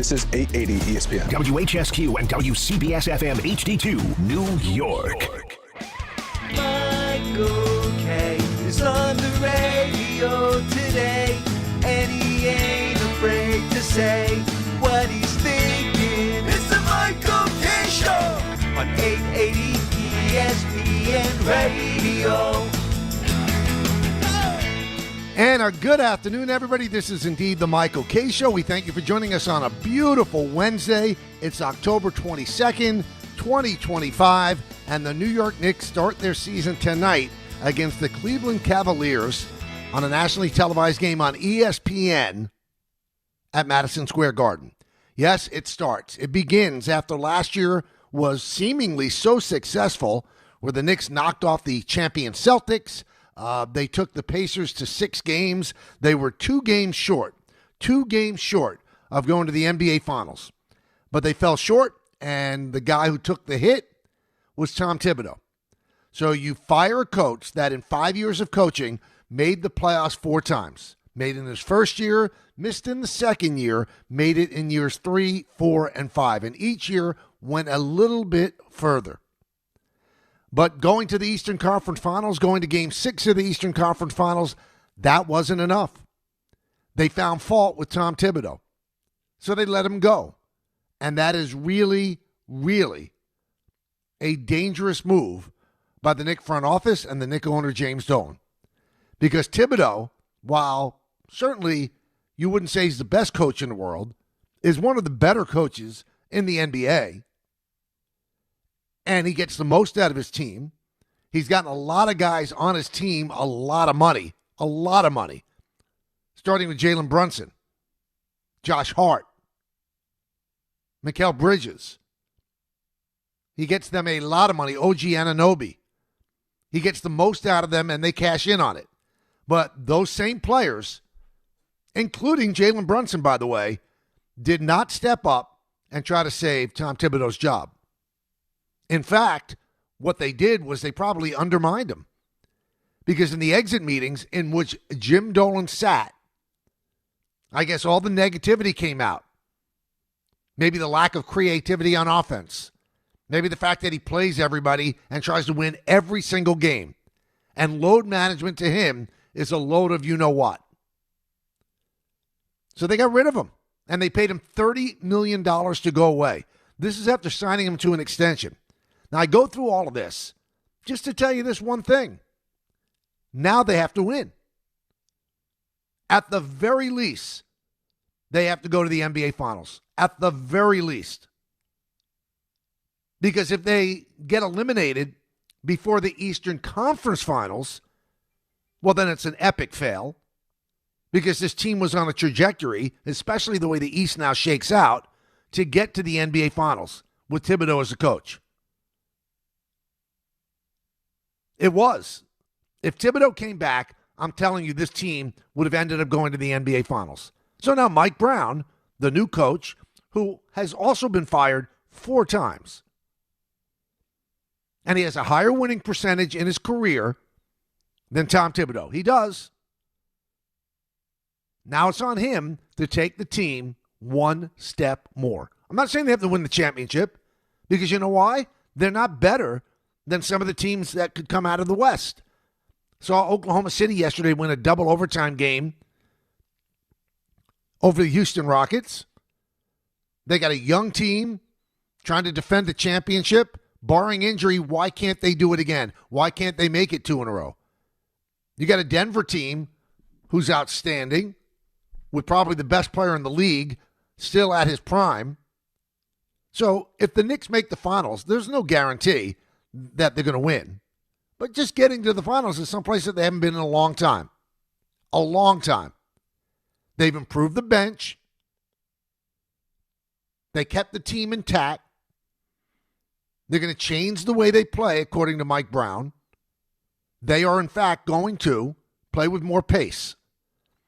This is 880 ESPN. WHSQ and WCBS-FM HD2, New York. Michael K. is on the radio today, and he ain't afraid to say what he's thinking. It's the Michael K. Show on 880 ESPN Radio. And a good afternoon, everybody. This is indeed the Michael K. Show. We thank you for joining us on a beautiful Wednesday. It's October 22nd, 2025, and the New York Knicks start their season tonight against the Cleveland Cavaliers on a nationally televised game on ESPN at Madison Square Garden. Yes, it starts. It begins after last year was seemingly so successful, where the Knicks knocked off the champion Celtics. They took the Pacers to 6 games. They were 2 games short of going to the NBA Finals. But they fell short, and the guy who took the hit was Tom Thibodeau. So you fire a coach that in 5 years of coaching made the playoffs 4 times. Made in his first year, missed in the second year, made it in years 3, 4, and 5. And each year went a little bit further. But going to the Eastern Conference Finals, going to Game 6 of the Eastern Conference Finals, that wasn't enough. They found fault with Tom Thibodeau. So they let him go. And that is really, really a dangerous move by the Knicks front office and the Knicks owner, James Dolan. Because Thibodeau, while certainly you wouldn't say he's the best coach in the world, is one of the better coaches in the NBA. And he gets the most out of his team. He's gotten a lot of guys on his team a lot of money. Starting with Jalen Brunson, Josh Hart, Mikal Bridges. He gets them a lot of money. OG Anunoby. He gets the most out of them, and they cash in on it. But those same players, including Jalen Brunson, by the way, did not step up and try to save Tom Thibodeau's job. In fact, what they did was they probably undermined him. Because in the exit meetings in which Jim Dolan sat, I guess all the negativity came out. Maybe the lack of creativity on offense. Maybe the fact that he plays everybody and tries to win every single game. And load management to him is a load of you-know-what. So they got rid of him. And they paid him $30 million to go away. This is after signing him to an extension. Now, I go through all of this just to tell you this one thing. Now they have to win. At the very least, they have to go to the NBA Finals. At the very least. Because if they get eliminated before the Eastern Conference Finals, well, then it's an epic fail. Because this team was on a trajectory, especially the way the East now shakes out, to get to the NBA Finals with Thibodeau as a coach. It was. If Thibodeau came back, I'm telling you, this team would have ended up going to the NBA Finals. So now Mike Brown, the new coach, who has also been fired 4 times, and he has a higher winning percentage in his career than Tom Thibodeau. He does. Now it's on him to take the team one step more. I'm not saying they have to win the championship, because you know why? They're not better than some of the teams that could come out of the West. Saw Oklahoma City yesterday win a double overtime game over the Houston Rockets. They got a young team trying to defend the championship. Barring injury, why can't they do it again? Why can't they make it 2 in a row? You got a Denver team who's outstanding, with probably the best player in the league still at his prime. So if the Knicks make the finals, there's no guarantee that they're going to win. But just getting to the finals is someplace that they haven't been in a long time. A long time. They've improved the bench. They kept the team intact. They're going to change the way they play, according to Mike Brown. They are, in fact, going to play with more pace.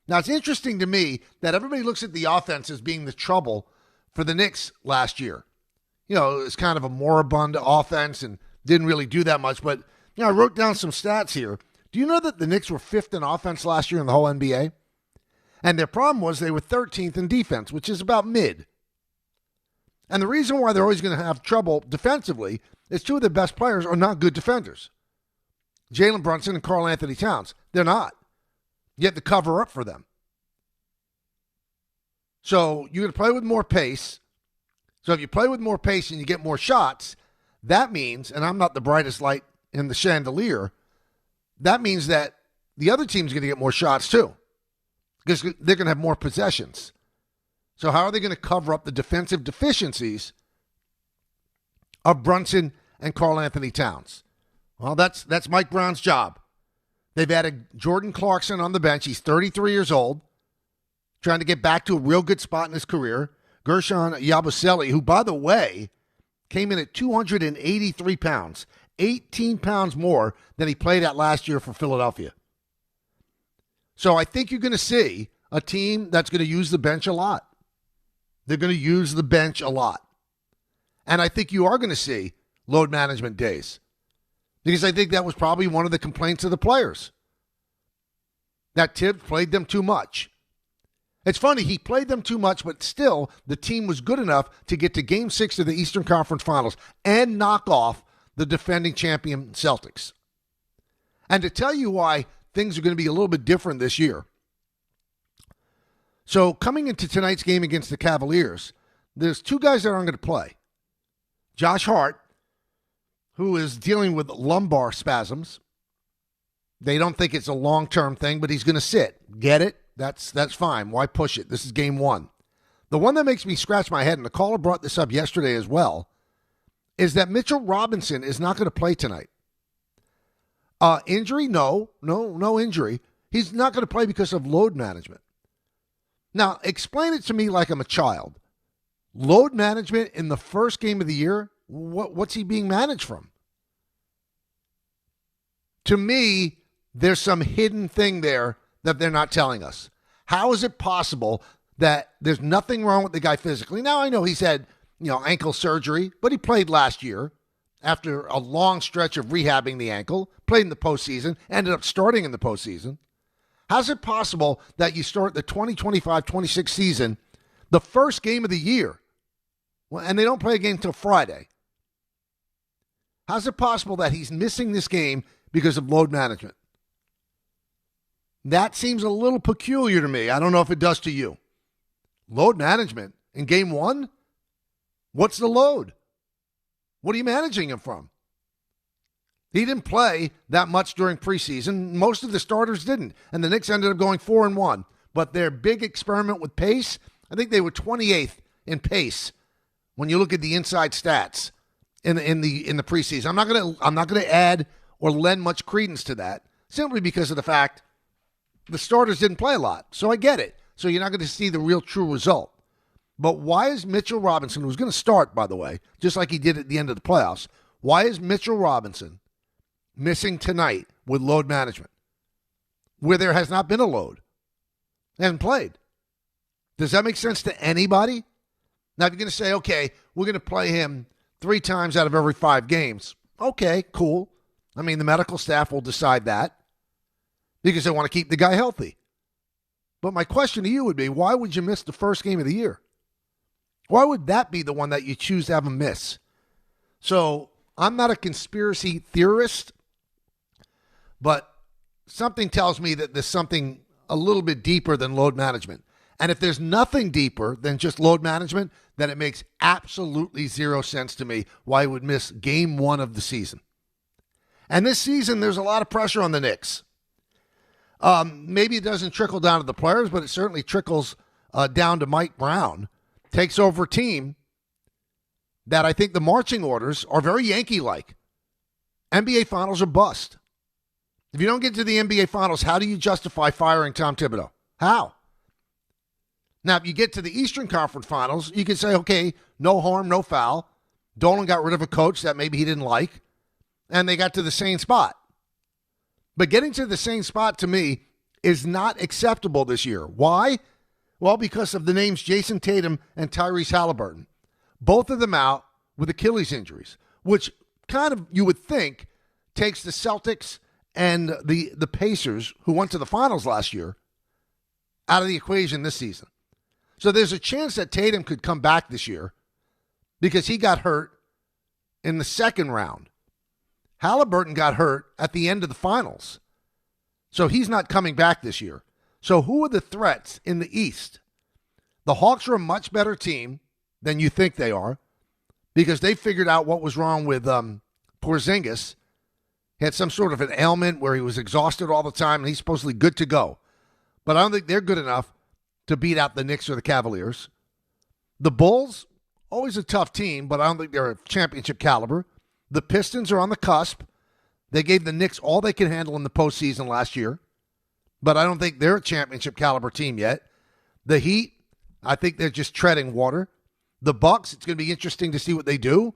Now, it's interesting to me that everybody looks at the offense as being the trouble for the Knicks last year. You know, it's kind of a moribund offense and didn't really do that much. But, you know, I wrote down some stats here. Do you know that the Knicks were 5th in offense last year in the whole NBA? And their problem was they were 13th in defense, which is about mid. And the reason why they're always going to have trouble defensively is two of their best players are not good defenders. Jalen Brunson and Karl Anthony Towns. They're not. You have to cover up for them. So you're going to play with more pace. So if you play with more pace and you get more shots, that means, and I'm not the brightest light in the chandelier, that means that the other team's going to get more shots too, because they're going to have more possessions. So how are they going to cover up the defensive deficiencies of Brunson and Karl Anthony Towns? Well, that's Mike Brown's job. They've added Jordan Clarkson on the bench. He's 33 years old, trying to get back to a real good spot in his career. Gershon Yabusele, who, by the way, came in at 283 pounds, 18 pounds more than he played at last year for Philadelphia. So I think you're going to see a team that's going to use the bench a lot. They're going to use the bench a lot. And I think you are going to see load management days, because I think that was probably one of the complaints of the players, that Tibbs played them too much. It's funny, he played them too much, but still the team was good enough to get to Game 6 of the Eastern Conference Finals and knock off the defending champion Celtics. And to tell you why things are going to be a little bit different this year. So coming into tonight's game against the Cavaliers, there's two guys that aren't going to play. Josh Hart, who is dealing with lumbar spasms. They don't think it's a long-term thing, but he's going to sit. Get it? That's fine. Why push it? This is game one. The one that makes me scratch my head, and the caller brought this up yesterday as well, is that Mitchell Robinson is not going to play tonight. Injury? No injury. He's not going to play because of load management. Now, explain it to me like I'm a child. Load management in the first game of the year? What's he being managed from? To me, there's some hidden thing there that they're not telling us. How is it possible that there's nothing wrong with the guy physically? Now, I know he's had, ankle surgery, but he played last year after a long stretch of rehabbing the ankle, played in the postseason, ended up starting in the postseason. How's it possible that you start the 2025-26 season, the first game of the year, and they don't play a game until Friday? How's it possible that he's missing this game because of load management? That seems a little peculiar to me. I don't know if it does to you. Load management in game one? What's the load? What are you managing him from? He didn't play that much during preseason. Most of the starters didn't. And the Knicks ended up going 4-1. But their big experiment with pace, I think they were 28th in pace when you look at the inside stats in the preseason. I'm not gonna add or lend much credence to that, simply because of the fact the starters didn't play a lot. So I get it. So you're not going to see the real true result. But why is Mitchell Robinson, who's going to start, by the way, just like he did at the end of the playoffs, why is Mitchell Robinson missing tonight with load management, where there has not been a load? Hasn't played. Does that make sense to anybody? Now, if you're going to say, okay, we're going to play him 3 times out of every 5 games, okay, cool. I mean, the medical staff will decide that, because they want to keep the guy healthy. But my question to you would be, why would you miss the first game of the year? Why would that be the one that you choose to have him miss? So I'm not a conspiracy theorist, but something tells me that there's something a little bit deeper than load management. And if there's nothing deeper than just load management, then it makes absolutely zero sense to me why he would miss game 1 of the season. And this season, there's a lot of pressure on the Knicks. Maybe it doesn't trickle down to the players, but it certainly trickles down to Mike Brown. Takes over a team that I think the marching orders are very Yankee-like. NBA Finals are bust. If you don't get to the NBA Finals, how do you justify firing Tom Thibodeau? How? Now, if you get to the Eastern Conference Finals, you can say, okay, no harm, no foul. Dolan got rid of a coach that maybe he didn't like, and they got to the same spot. But getting to the same spot, to me, is not acceptable this year. Why? Well, because of the names Jason Tatum and Tyrese Halliburton. Both of them out with Achilles injuries, which kind of, you would think, takes the Celtics and the Pacers, who went to the finals last year, out of the equation this season. So there's a chance that Tatum could come back this year, because he got hurt in the second round. Halliburton got hurt at the end of the finals. So he's not coming back this year. So who are the threats in the East? The Hawks are a much better team than you think they are because they figured out what was wrong with Porzingis. He had some sort of an ailment where he was exhausted all the time, and he's supposedly good to go. But I don't think they're good enough to beat out the Knicks or the Cavaliers. The Bulls, always a tough team, but I don't think they're a championship caliber. The Pistons are on the cusp. They gave the Knicks all they could handle in the postseason last year, but I don't think they're a championship caliber team yet. The Heat, I think they're just treading water. The Bucks, it's going to be interesting to see what they do.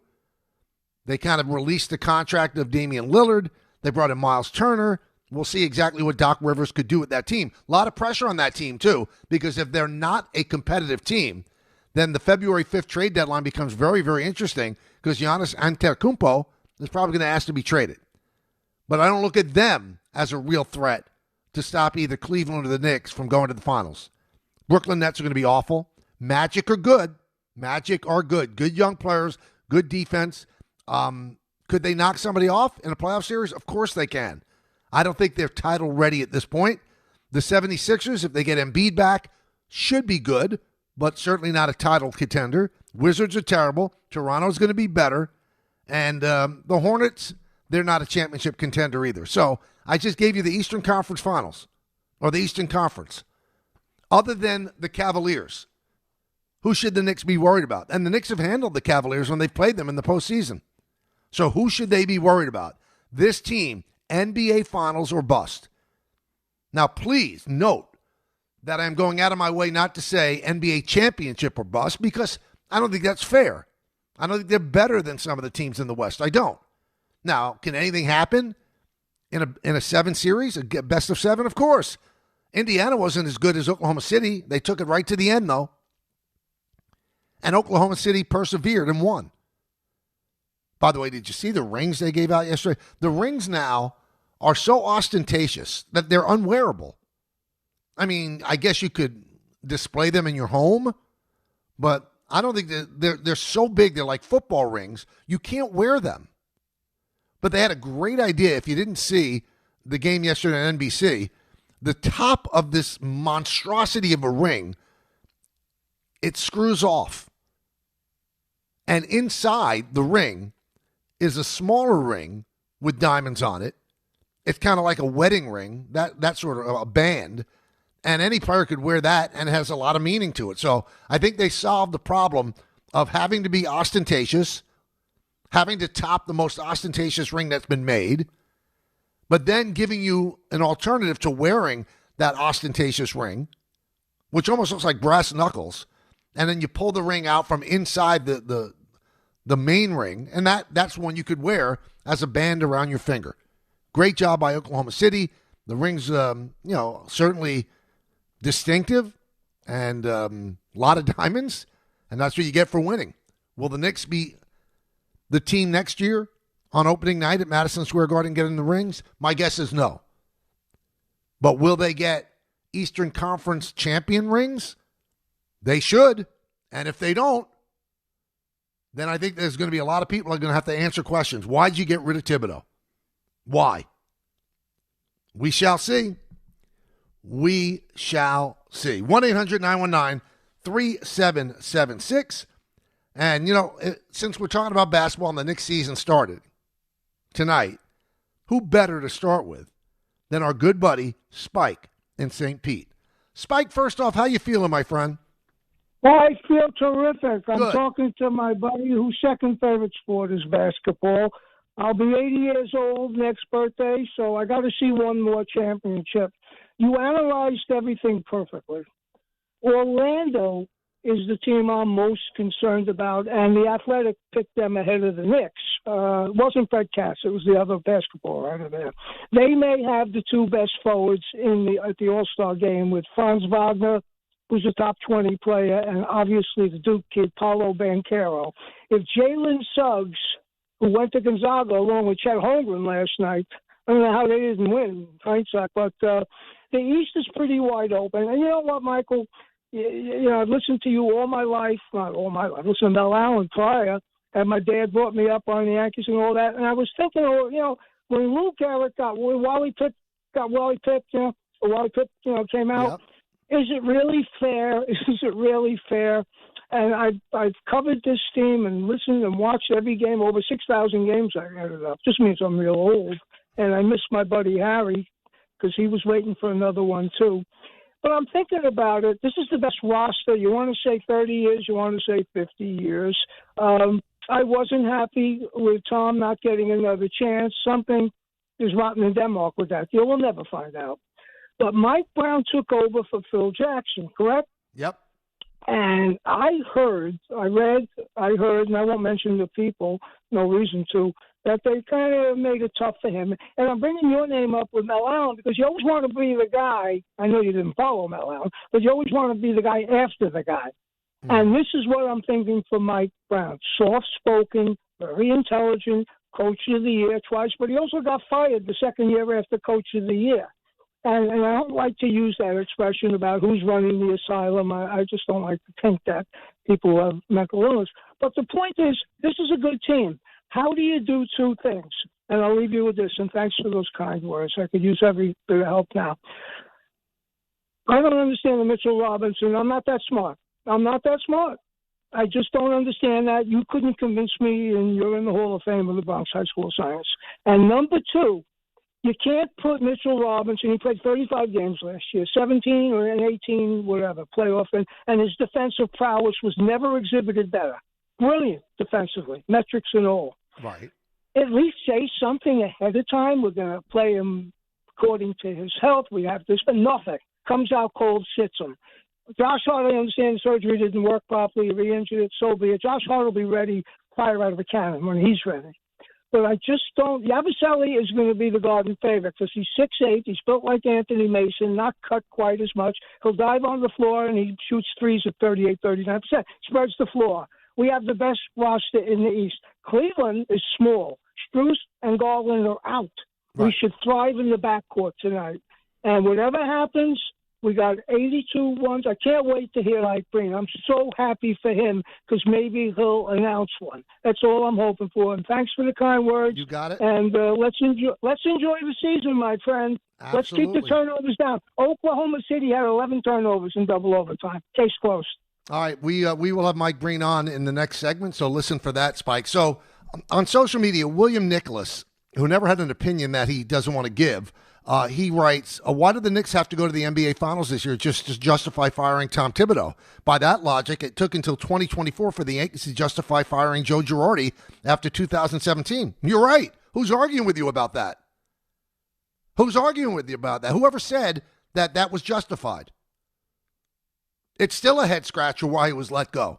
They kind of released the contract of Damian Lillard. They brought in Miles Turner. We'll see exactly what Doc Rivers could do with that team. A lot of pressure on that team, too, because if they're not a competitive team, then the February 5th trade deadline becomes very, very interesting because Giannis Antetokounmpo is probably going to ask to be traded. But I don't look at them as a real threat to stop either Cleveland or the Knicks from going to the finals. Brooklyn Nets are going to be awful. Magic are good. Good young players, good defense. Could they knock somebody off in a playoff series? Of course they can. I don't think they're title ready at this point. The 76ers, if they get Embiid back, should be good, but certainly not a title contender. Wizards are terrible. Toronto's going to be better. And the Hornets, they're not a championship contender either. So I just gave you the Eastern Conference Finals, or the Eastern Conference. Other than the Cavaliers, who should the Knicks be worried about? And the Knicks have handled the Cavaliers when they've played them in the postseason. So who should they be worried about? This team, NBA Finals or bust. Now, please note that I'm going out of my way not to say NBA championship or bust because I don't think that's fair. I don't think they're better than some of the teams in the West. I don't. Now, can anything happen in a 7 series, a best of 7? Of course. Indiana wasn't as good as Oklahoma City. They took it right to the end, though. And Oklahoma City persevered and won. By the way, did you see the rings they gave out yesterday? The rings now are so ostentatious that they're unwearable. I mean, I guess you could display them in your home, but I don't think they're so big. They're like football rings. You can't wear them. But they had a great idea. If you didn't see the game yesterday on NBC, the top of this monstrosity of a ring, it screws off. And inside the ring is a smaller ring with diamonds on it. It's kind of like a wedding ring, that sort of a band. And any player could wear that, and it has a lot of meaning to it. So I think they solved the problem of having to be ostentatious, having to top the most ostentatious ring that's been made, but then giving you an alternative to wearing that ostentatious ring, which almost looks like brass knuckles, and then you pull the ring out from inside the main ring, and that's one you could wear as a band around your finger. Great job by Oklahoma City. The ring's, certainly distinctive and a lot of diamonds, and that's what you get for winning. Will the Knicks be the team next year on opening night at Madison Square Garden getting the rings? My guess is no. But will they get Eastern Conference champion rings? They should. And if they don't, then I think there's going to be a lot of people are going to have to answer questions. Why'd you get rid of Thibodeau? Why? We shall see. We shall see. 1-800-919-3776. And, since we're talking about basketball and the Knicks season started tonight, who better to start with than our good buddy Spike in St. Pete? Spike, first off, how you feeling, my friend? Well, I feel terrific. I'm Good. talking to my buddy whose second favorite sport is basketball. I'll be 80 years old next birthday, so I got to see one more championship. You analyzed everything perfectly. Orlando is the team I'm most concerned about, and the Athletic picked them ahead of the Knicks. It wasn't Fred Katz. It was the other basketball writer there. They may have the two best forwards at the All-Star game with Franz Wagner, who's a top 20 player, and obviously the Duke kid, Paolo Banchero. If Jalen Suggs, who went to Gonzaga along with Chet Holmgren last night, I don't know how they didn't win, hindsight, but the East is pretty wide open. And you know what, Michael? I've listened to you all my life. Not all my life. I listened to Mel Allen prior, and my dad brought me up on the Yankees and all that. And I was thinking, when Lou Gehrig when Wally Pipp, came out, is it really fair? Is it really fair? And I've covered this team and listened and watched every game, over 6,000 games I ended up. Just means I'm real old. And I miss my buddy Harry because he was waiting for another one too. But I'm thinking about it. This is the best roster. You want to say 30 years, you want to say 50 years. I wasn't happy with Tom not getting another chance. Something is rotten in Denmark with that deal. We'll never find out. But Mike Brown took over for Phil Jackson, correct? Yep. And I read, and I won't mention the people, no reason to, that they kind of made it tough for him. And I'm bringing your name up with Mel Allen because you always want to be the guy. I know you didn't follow Mel Allen, but you always want to be the guy after the guy. Mm-hmm. And this is what I'm thinking for Mike Brown. Soft-spoken, very intelligent, Coach of the Year twice, but he also got fired the second year after Coach of the Year. And I don't like to use that expression about who's running the asylum. I just don't like to think that people have mental illness. But the point is, this is a good team. How do you do two things? And I'll leave you with this, and thanks for those kind words. I could use every bit of help now. I don't understand the Mitchell Robinson. I'm not that smart. I just don't understand that. You couldn't convince me, and you're in the Hall of Fame of the Bronx High School of Science. And number two, you can't put Mitchell Robinson, he played 35 games last year, 17 or 18, whatever, playoff, and his defensive prowess was never exhibited better. Brilliant defensively, metrics and all. Right. At least say something ahead of time. We're going to play him according to his health. We have this, but nothing. Comes out cold, sits him. Josh Hart, I understand the surgery didn't work properly, re-injured it, so be it. Josh Hart will be ready, fire out of a cannon when he's ready. But I just don't. Yabusele is going to be the garden favorite because he's 6'8". He's built like Anthony Mason, not cut quite as much. He'll dive on the floor, and he shoots threes at 38, 39%. Spreads the floor. We have the best roster in the East. Cleveland is small. Strus and Garland are out. Right. We should thrive in the backcourt tonight. And whatever happens, we got 82 ones. I can't wait to hear like Breen. I'm so happy for him because maybe he'll announce one. That's all I'm hoping for. And thanks for the kind words. You got it. And let's enjoy the season, my friend. Absolutely. Let's keep the turnovers down. Oklahoma City had 11 turnovers in double overtime. Case closed. All right, we will have Mike Breen on in the next segment, so listen for that, Spike. So on social media, William Nicholas, who never had an opinion that he doesn't want to give, he writes, why did the Knicks have to go to the NBA Finals this year just to justify firing Tom Thibodeau? By that logic, it took until 2024 for the Yankees to justify firing Joe Girardi after 2017. You're right. Who's arguing with you about that? Whoever said that that was justified? It's still a head-scratcher why he was let go.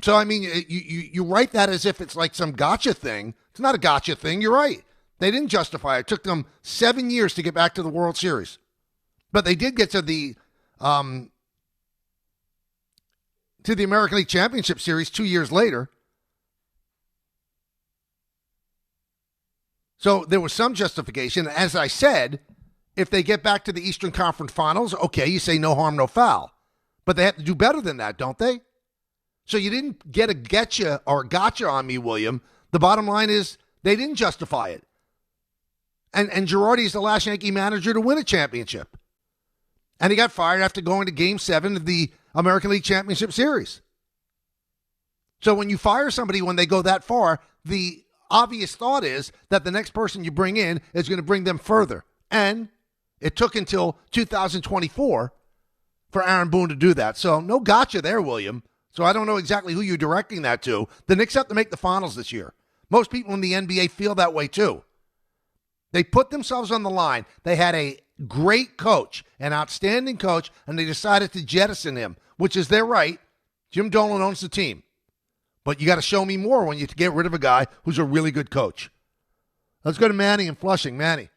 So, I mean, you write that as if it's like some gotcha thing. It's not a gotcha thing. You're right. They didn't justify it. It took them 7 years to get back to the World Series. But they did get to the American League Championship Series 2 years later. So there was some justification. As I said, if they get back to the Eastern Conference Finals, okay, you say no harm, no foul. But they have to do better than that, don't they? So you didn't get a getcha or gotcha on me, William. The bottom line is they didn't justify it. And Girardi is the last Yankee manager to win a championship. And he got fired after going to Game 7 of the American League Championship Series. So when you fire somebody when they go that far, the obvious thought is that the next person you bring in is going to bring them further. And it took until 2024 for Aaron Boone to do that. So no gotcha there, William. So I don't know exactly who you're directing that to. The Knicks have to make the finals this year. Most people in the NBA feel that way too. They put themselves on the line. They had a great coach, an outstanding coach, and they decided to jettison him, which is their right. Jim Dolan owns the team. But you got to show me more when you get rid of a guy who's a really good coach. Let's go to Manny in Flushing. Manny.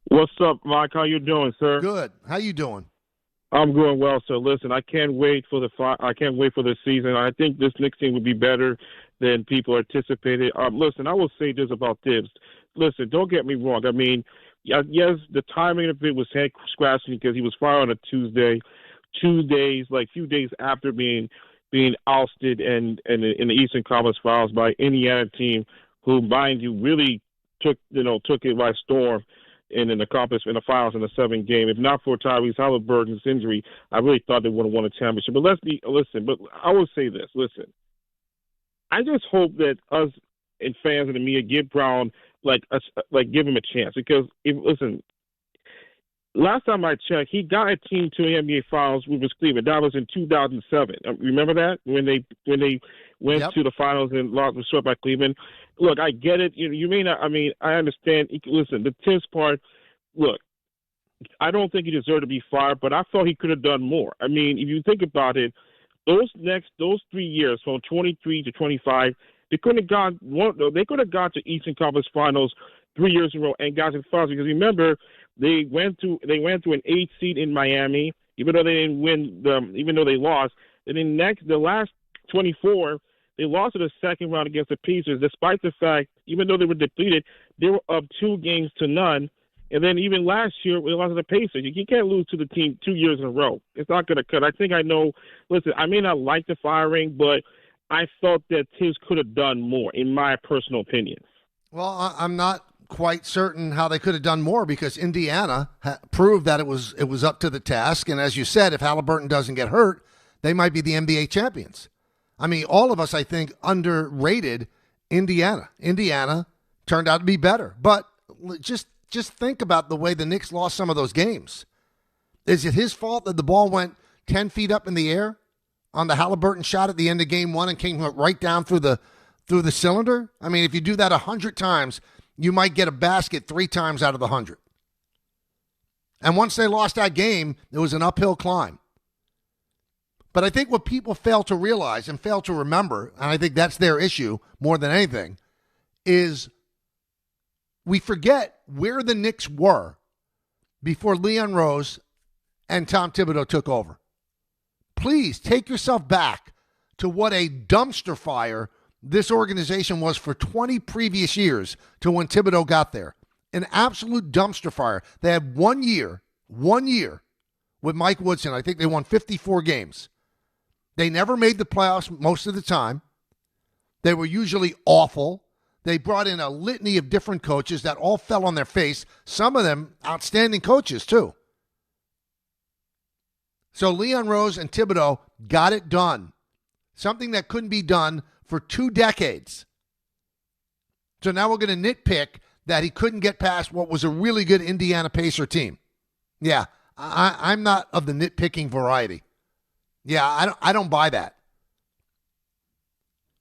What's up, Mike? How you doing, sir? Good. How you doing? I'm doing well, sir. Listen, I can't wait for the season. I think this Knicks team will be better than people anticipated. Listen, I will say this about Tibbs. Listen, don't get me wrong. I mean, Yes, the timing of it was head scratching because he was fired on a Tuesday, 2 days, like few days after being ousted and in the Eastern Conference Finals by Indiana team, who, mind you, really took it by storm in the finals in the 7th game. If not for Tyrese Halliburton's injury, I really thought they would have won a championship. But but I will say this. Listen, I just hope that us and fans and the media give Brown give him a chance, because last time I checked, he got a team to the NBA Finals with Cleveland. That was in 2007. Remember that when they went to the finals and lost, was swept by Cleveland. Look, I get it. You may not. I mean, I understand. Listen, the Tibbs part. Look, I don't think he deserved to be fired, but I thought he could have done more. I mean, if you think about it, those 3 years from 23 to 25, they could have gone to Eastern Conference Finals 3 years in a row and got to the finals, because remember, they went to an 8th seed in Miami, even though they didn't win even though they lost. And then the last 24, they lost in the second round against the Pacers, despite the fact, even though they were depleted, they were up 2-0. And then even last year, we lost to the Pacers. You can't lose to the team 2 years in a row. It's not going to cut. I think I know. Listen, I may not like the firing, but I thought that Tibbs could have done more, in my personal opinion. Well, I'm not quite certain how they could have done more, because Indiana proved that it was up to the task. And as you said, if Halliburton doesn't get hurt, they might be the NBA champions. I mean, all of us, I think, underrated Indiana. Indiana turned out to be better. But just think about the way the Knicks lost some of those games. Is it his fault that the ball went 10 feet up in the air on the Halliburton shot at the end of game 1 and came right down through the cylinder? I mean, if you do that 100 times, you might get a basket 3 times out of the 100. And once they lost that game, it was an uphill climb. But I think what people fail to realize and fail to remember, and I think that's their issue more than anything, is we forget where the Knicks were before Leon Rose and Tom Thibodeau took over. Please take yourself back to what a dumpster fire this organization was for 20 previous years to when Thibodeau got there. An absolute dumpster fire. They had 1 year with Mike Woodson. I think they won 54 games. They never made the playoffs most of the time. They were usually awful. They brought in a litany of different coaches that all fell on their face. Some of them outstanding coaches, too. So Leon Rose and Thibodeau got it done. Something that couldn't be done for 2 decades. So now we're going to nitpick that he couldn't get past what was a really good Indiana Pacer team. Yeah, I'm not of the nitpicking variety. Yeah, I don't buy that.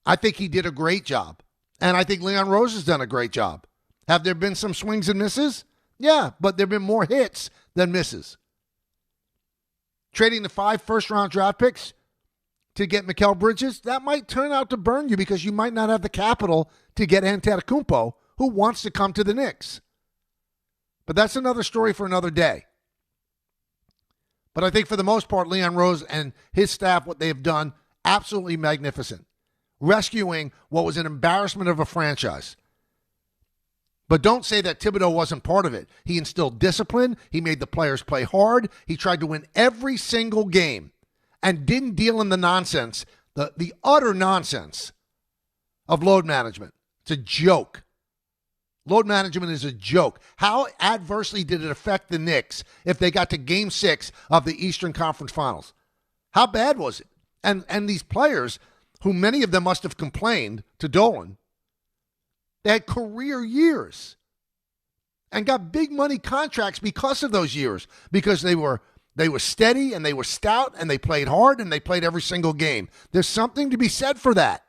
I think he did a great job. And I think Leon Rose has done a great job. Have there been some swings and misses? Yeah, but there have been more hits than misses. Trading the 5 first-round draft picks to get Mikal Bridges, that might turn out to burn you, because you might not have the capital to get Antetokounmpo, who wants to come to the Knicks. But that's another story for another day. But I think for the most part, Leon Rose and his staff, what they have done, absolutely magnificent. Rescuing what was an embarrassment of a franchise. But don't say that Thibodeau wasn't part of it. He instilled discipline. He made the players play hard. He tried to win every single game and didn't deal in the nonsense, the utter nonsense of load management. It's a joke. Load management is a joke. How adversely did it affect the Knicks if they got to Game 6 of the Eastern Conference Finals? How bad was it? And these players, who many of them must have complained to Dolan, they had career years and got big money contracts because of those years, because they were steady and they were stout and they played hard and they played every single game. There's something to be said for that.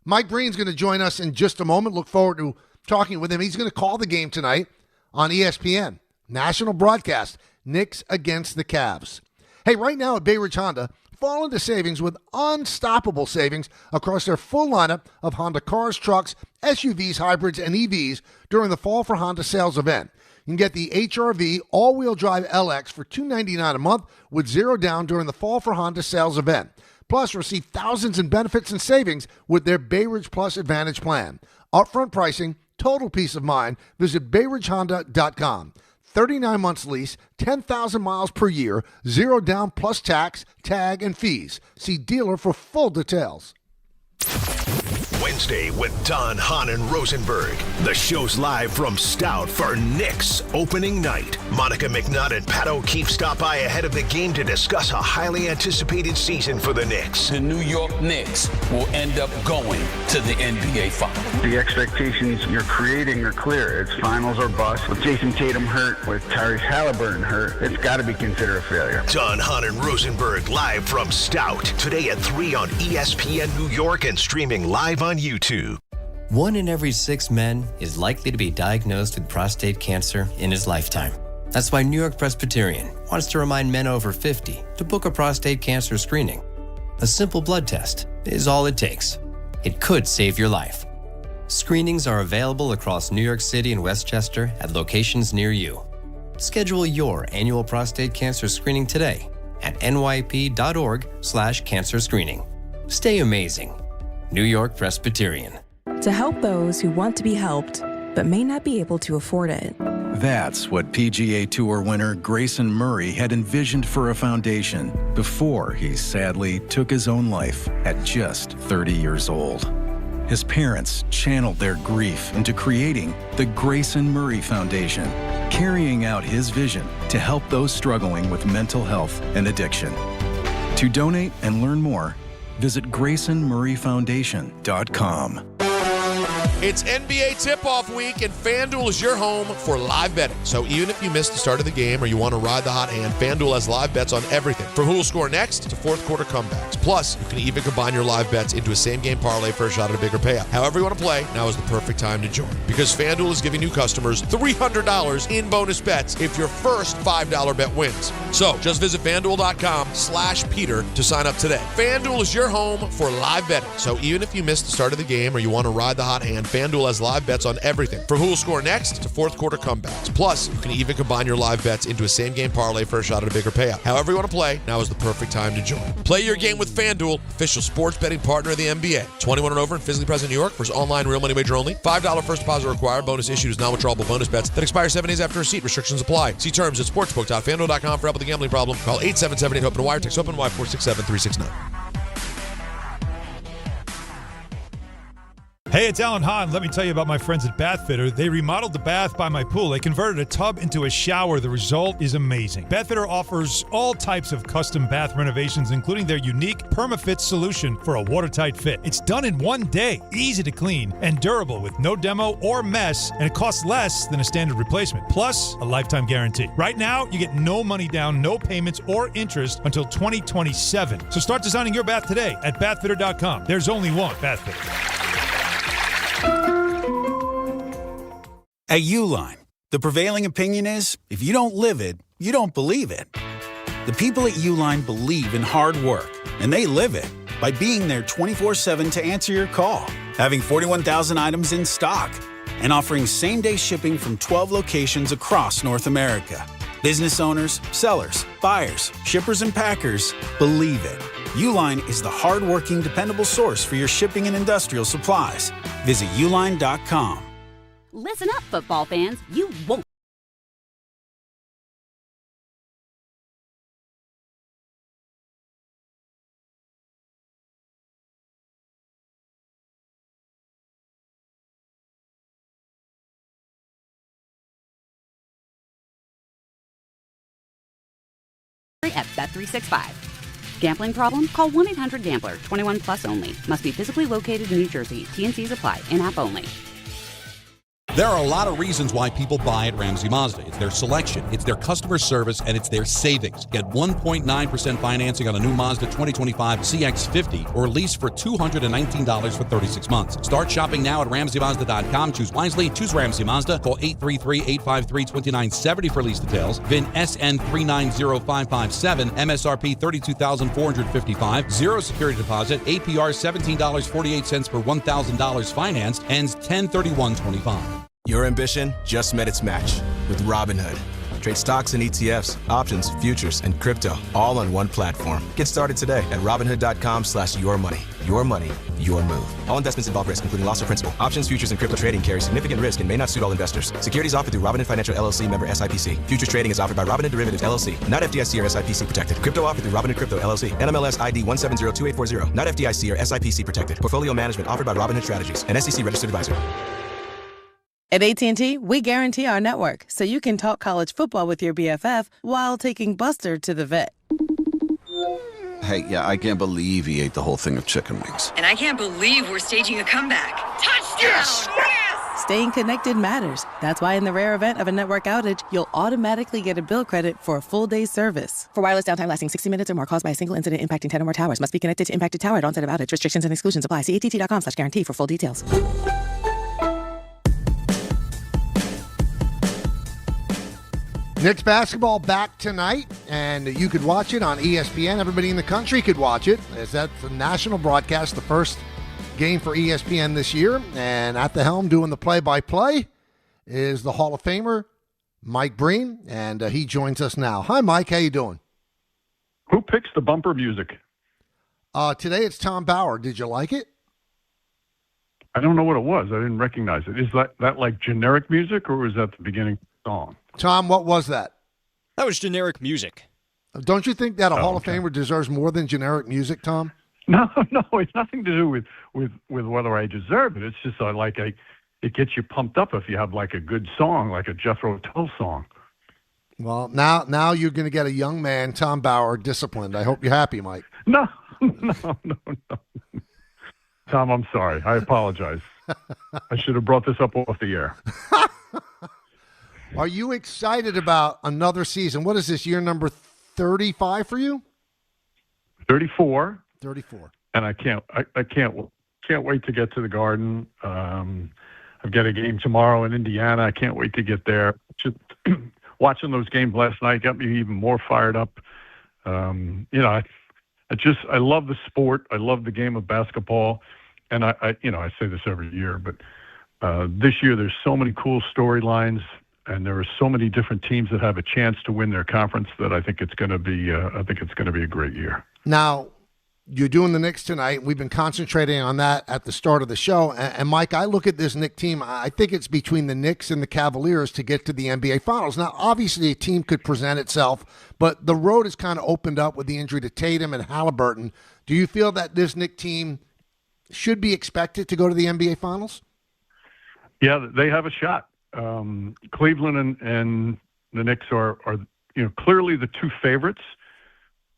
Mike Breen's going to join us in just a moment. Look forward to talking with him. He's going to call the game tonight on ESPN. National broadcast, Knicks against the Cavs. Hey, right now at Bay Ridge Honda, fall into savings with unstoppable savings across their full lineup of Honda cars, trucks, SUVs, hybrids, and EVs during the Fall for Honda sales event. You can get the HR-V all-wheel drive LX for $299 a month with 0 down during the Fall for Honda sales event. Plus, receive thousands in benefits and savings with their Bay Ridge Plus Advantage plan. Upfront pricing, total peace of mind. Visit BayRidgeHonda.com. 39 months lease, 10,000 miles per year, 0 down plus tax, tag, and fees. See dealer for full details. Wednesday with Don, Hahn, and Rosenberg. The show's live from Stout for Knicks opening night. Monica McNutt and Pat O'Keefe stop by ahead of the game to discuss a highly anticipated season for the Knicks. The New York Knicks will end up going to the NBA Finals. The expectations you're creating are clear. It's finals or bust. With Jason Tatum hurt, with Tyrese Halliburton hurt, it's got to be considered a failure. Don, Hahn, and Rosenberg live from Stout. Today at 3 on ESPN New York and streaming live on YouTube. 1 in every 6 men is likely to be diagnosed with prostate cancer in his lifetime. That's why New York Presbyterian wants to remind men over 50 to book a prostate cancer screening. A simple blood test is all it takes. It could save your life. Screenings are available across New York City and Westchester at locations near you. Schedule your annual prostate cancer screening today at nyp.org/cancer screening. Stay amazing. New York Presbyterian. To help those who want to be helped, but may not be able to afford it. That's what PGA Tour winner Grayson Murray had envisioned for a foundation before he sadly took his own life at just 30 years old. His parents channeled their grief into creating the Grayson Murray Foundation, carrying out his vision to help those struggling with mental health and addiction. To donate and learn more, visit GraysonMurrayFoundation.com. It's NBA tip-off week, and FanDuel is your home for live betting. So even if you missed the start of the game or you want to ride the hot hand, FanDuel has live bets on everything, from who will score next to fourth quarter comebacks. Plus, you can even combine your live bets into a same-game parlay for a shot at a bigger payout. However you want to play, now is the perfect time to join, because FanDuel is giving new customers $300 in bonus bets if your first $5 bet wins. So just visit FanDuel.com/Peter to sign up today. FanDuel is your home for live betting. So even if you missed the start of the game or you want to ride the hot hand, FanDuel has live bets on everything, from who will score next to fourth quarter comebacks. Plus, you can even combine your live bets into a same-game parlay for a shot at a bigger payout. However you want to play, now is the perfect time to join. Play your game with FanDuel, official sports betting partner of the NBA. 21 and over and physically present in New York. Versus online real money wager only. $5 first deposit required. Bonus issued is non-withdrawable bonus bets that expire 7 days after receipt. Restrictions apply. See terms at sportsbook.fanduel.com for help with a gambling problem. Call 877-8-HOPE-NY. Text OPEN-Y 467-369. Hey, it's Alan Hahn. Let me tell you about my friends at Bath Fitter. They remodeled the bath by my pool. They converted a tub into a shower. The result is amazing. Bath Fitter offers all types of custom bath renovations, including their unique PermaFit solution for a watertight fit. It's done in 1 day, easy to clean, and durable with no demo or mess, and it costs less than a standard replacement, plus a lifetime guarantee. Right now, you get no money down, no payments or interest until 2027. So start designing your bath today at bathfitter.com. There's only one Bath Fitter. At Uline, the prevailing opinion is, if you don't live it, you don't believe it. The people at Uline believe in hard work, and they live it by being there 24/7 to answer your call, having 41,000 items in stock, and offering same-day shipping from 12 locations across North America. Business owners, sellers, buyers, shippers, and packers believe it. Uline is the hard-working, dependable source for your shipping and industrial supplies. Visit uline.com. Listen up, football fans. You won't. At Bet365. Gambling problem? Call 1-800-GAMBLER. 21 plus only. Must be physically located in New Jersey. T&Cs apply. In-app only. There are a lot of reasons why people buy at Ramsey Mazda. It's their selection, it's their customer service, and it's their savings. Get 1.9% financing on a new Mazda 2025 CX-50 or lease for $219 for 36 months. Start shopping now at RamseyMazda.com. Choose wisely. Choose Ramsey Mazda. Call 833-853-2970 for lease details. VIN SN390557. MSRP $32,455. Zero security deposit. APR $17.48 per $1,000 financed. Ends 10/31/25. Your ambition just met its match with Robinhood. Trade stocks and ETFs, options, futures, and crypto, all on one platform. Get started today at Robinhood.com/yourmoney. Your money, your move. All investments involve risk, including loss of principal. Options, futures, and crypto trading carry significant risk and may not suit all investors. Securities offered through Robinhood Financial LLC, member SIPC. Futures trading is offered by Robinhood Derivatives LLC, not FDIC or SIPC protected. Crypto offered through Robinhood Crypto LLC, NMLS ID 1702840, not FDIC or SIPC protected. Portfolio management offered by Robinhood Strategies, an SEC registered advisor. At AT&T, we guarantee our network so you can talk college football with your BFF while taking Buster to the vet. Hey, yeah, I can't believe he ate the whole thing of chicken wings. And I can't believe we're staging a comeback. Touchdown! Yes! Yes! Staying connected matters. That's why in the rare event of a network outage, you'll automatically get a bill credit for a full day's service. For wireless downtime lasting 60 minutes or more caused by a single incident impacting 10 or more towers, must be connected to impacted tower at onset of outage. Restrictions and exclusions apply. See att.com/guarantee for full details. Knicks basketball back tonight, and you could watch it on ESPN. Everybody in the country could watch it, as that's a national broadcast, the first game for ESPN this year. And at the helm doing the play-by-play is the Hall of Famer, Mike Breen, and he joins us now. Hi, Mike. How you doing? Who picks the bumper music? Today it's Tom Bauer. Did you like it? I don't know what it was. I didn't recognize it. Is that like generic music, or was that the beginning of the song? Tom, what was that? That was generic music. Don't you think that a Hall of Famer deserves more than generic music, Tom? No, it's nothing to do with whether I deserve it. It's just it gets you pumped up if you have like a good song, like a Jethro Tull song. Well, now you're going to get a young man, Tom Bauer, disciplined. I hope you're happy, Mike. No. Tom, I'm sorry. I apologize. I should have brought this up off the air. Are you excited about another season? What is this, year number 35 for you? 34. 34. And I can't wait to get to the Garden. I've got a game tomorrow in Indiana. I can't wait to get there. Just watching those games last night got me even more fired up. I love the sport. I love the game of basketball. And I say this every year, but this year there's so many cool storylines. And there are so many different teams that have a chance to win their conference that I think it's going to be. A great year. Now, you're doing the Knicks tonight. We've been concentrating on that at the start of the show. And Mike, I look at this Knicks team. I think it's between the Knicks and the Cavaliers to get to the NBA Finals. Now, obviously, a team could present itself, but the road is kind of opened up with the injury to Tatum and Halliburton. Do you feel that this Knicks team should be expected to go to the NBA Finals? Yeah, they have a shot. Cleveland and the Knicks are clearly the two favorites,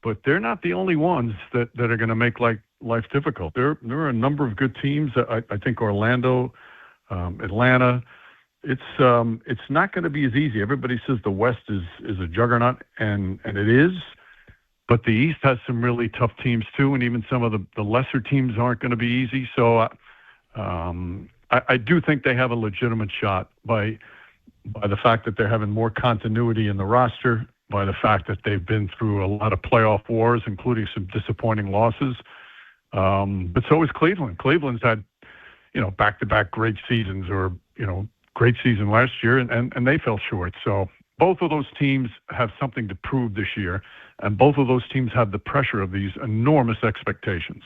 but they're not the only ones that are going to make life difficult. There are a number of good teams. I think Orlando, Atlanta. It's not going to be as easy. Everybody says the West is a juggernaut, and it is, but the East has some really tough teams too, and even some of the lesser teams aren't going to be easy. So I do think they have a legitimate shot by the fact that they're having more continuity in the roster, by the fact that they've been through a lot of playoff wars, including some disappointing losses. But so is Cleveland. Cleveland's had, back-to-back great seasons, or, great season last year, and they fell short. So both of those teams have something to prove this year, and both of those teams have the pressure of these enormous expectations.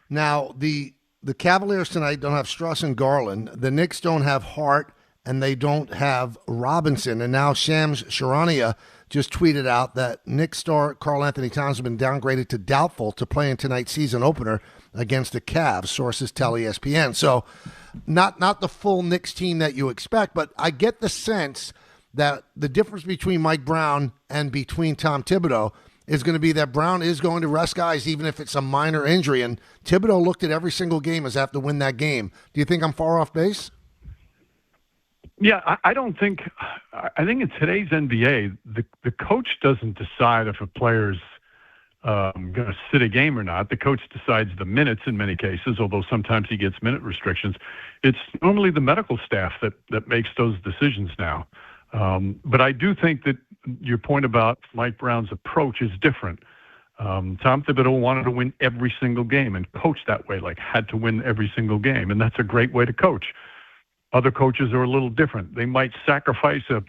Now, the Cavaliers tonight don't have Struss and Garland. The Knicks don't have Hart, and they don't have Robinson. And now Shams Charania just tweeted out that Knicks star Karl Anthony Towns has been downgraded to doubtful to play in tonight's season opener against the Cavs, sources tell ESPN. So not the full Knicks team that you expect, but I get the sense that the difference between Mike Brown and between Tom Thibodeau is going to be that Brown is going to rest guys even if it's a minor injury. And Thibodeau looked at every single game as have to win that game. Do you think I'm far off base? Yeah, I don't think – I think in today's NBA, the coach doesn't decide if a player's going to sit a game or not. The coach decides the minutes in many cases, although sometimes he gets minute restrictions. It's normally the medical staff that makes those decisions now. But I do think that your point about Mike Brown's approach is different. Tom Thibodeau wanted to win every single game and coach that way, like had to win every single game, and that's a great way to coach. Other coaches are a little different. They might sacrifice a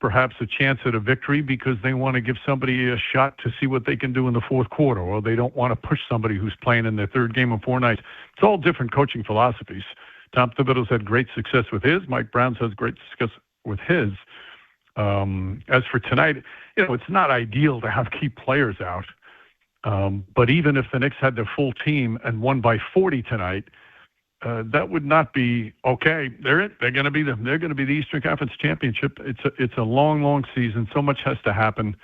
perhaps a chance at a victory because they want to give somebody a shot to see what they can do in the fourth quarter, or they don't want to push somebody who's playing in their third game in 4 nights. It's all different coaching philosophies. Tom Thibodeau's had great success with his. Mike Brown's has great success with his. As for tonight, it's not ideal to have key players out. But even if the Knicks had their full team and won by 40 tonight, that would not be okay. They're going to be the Eastern Conference Championship. It's a long season. So much has to happen,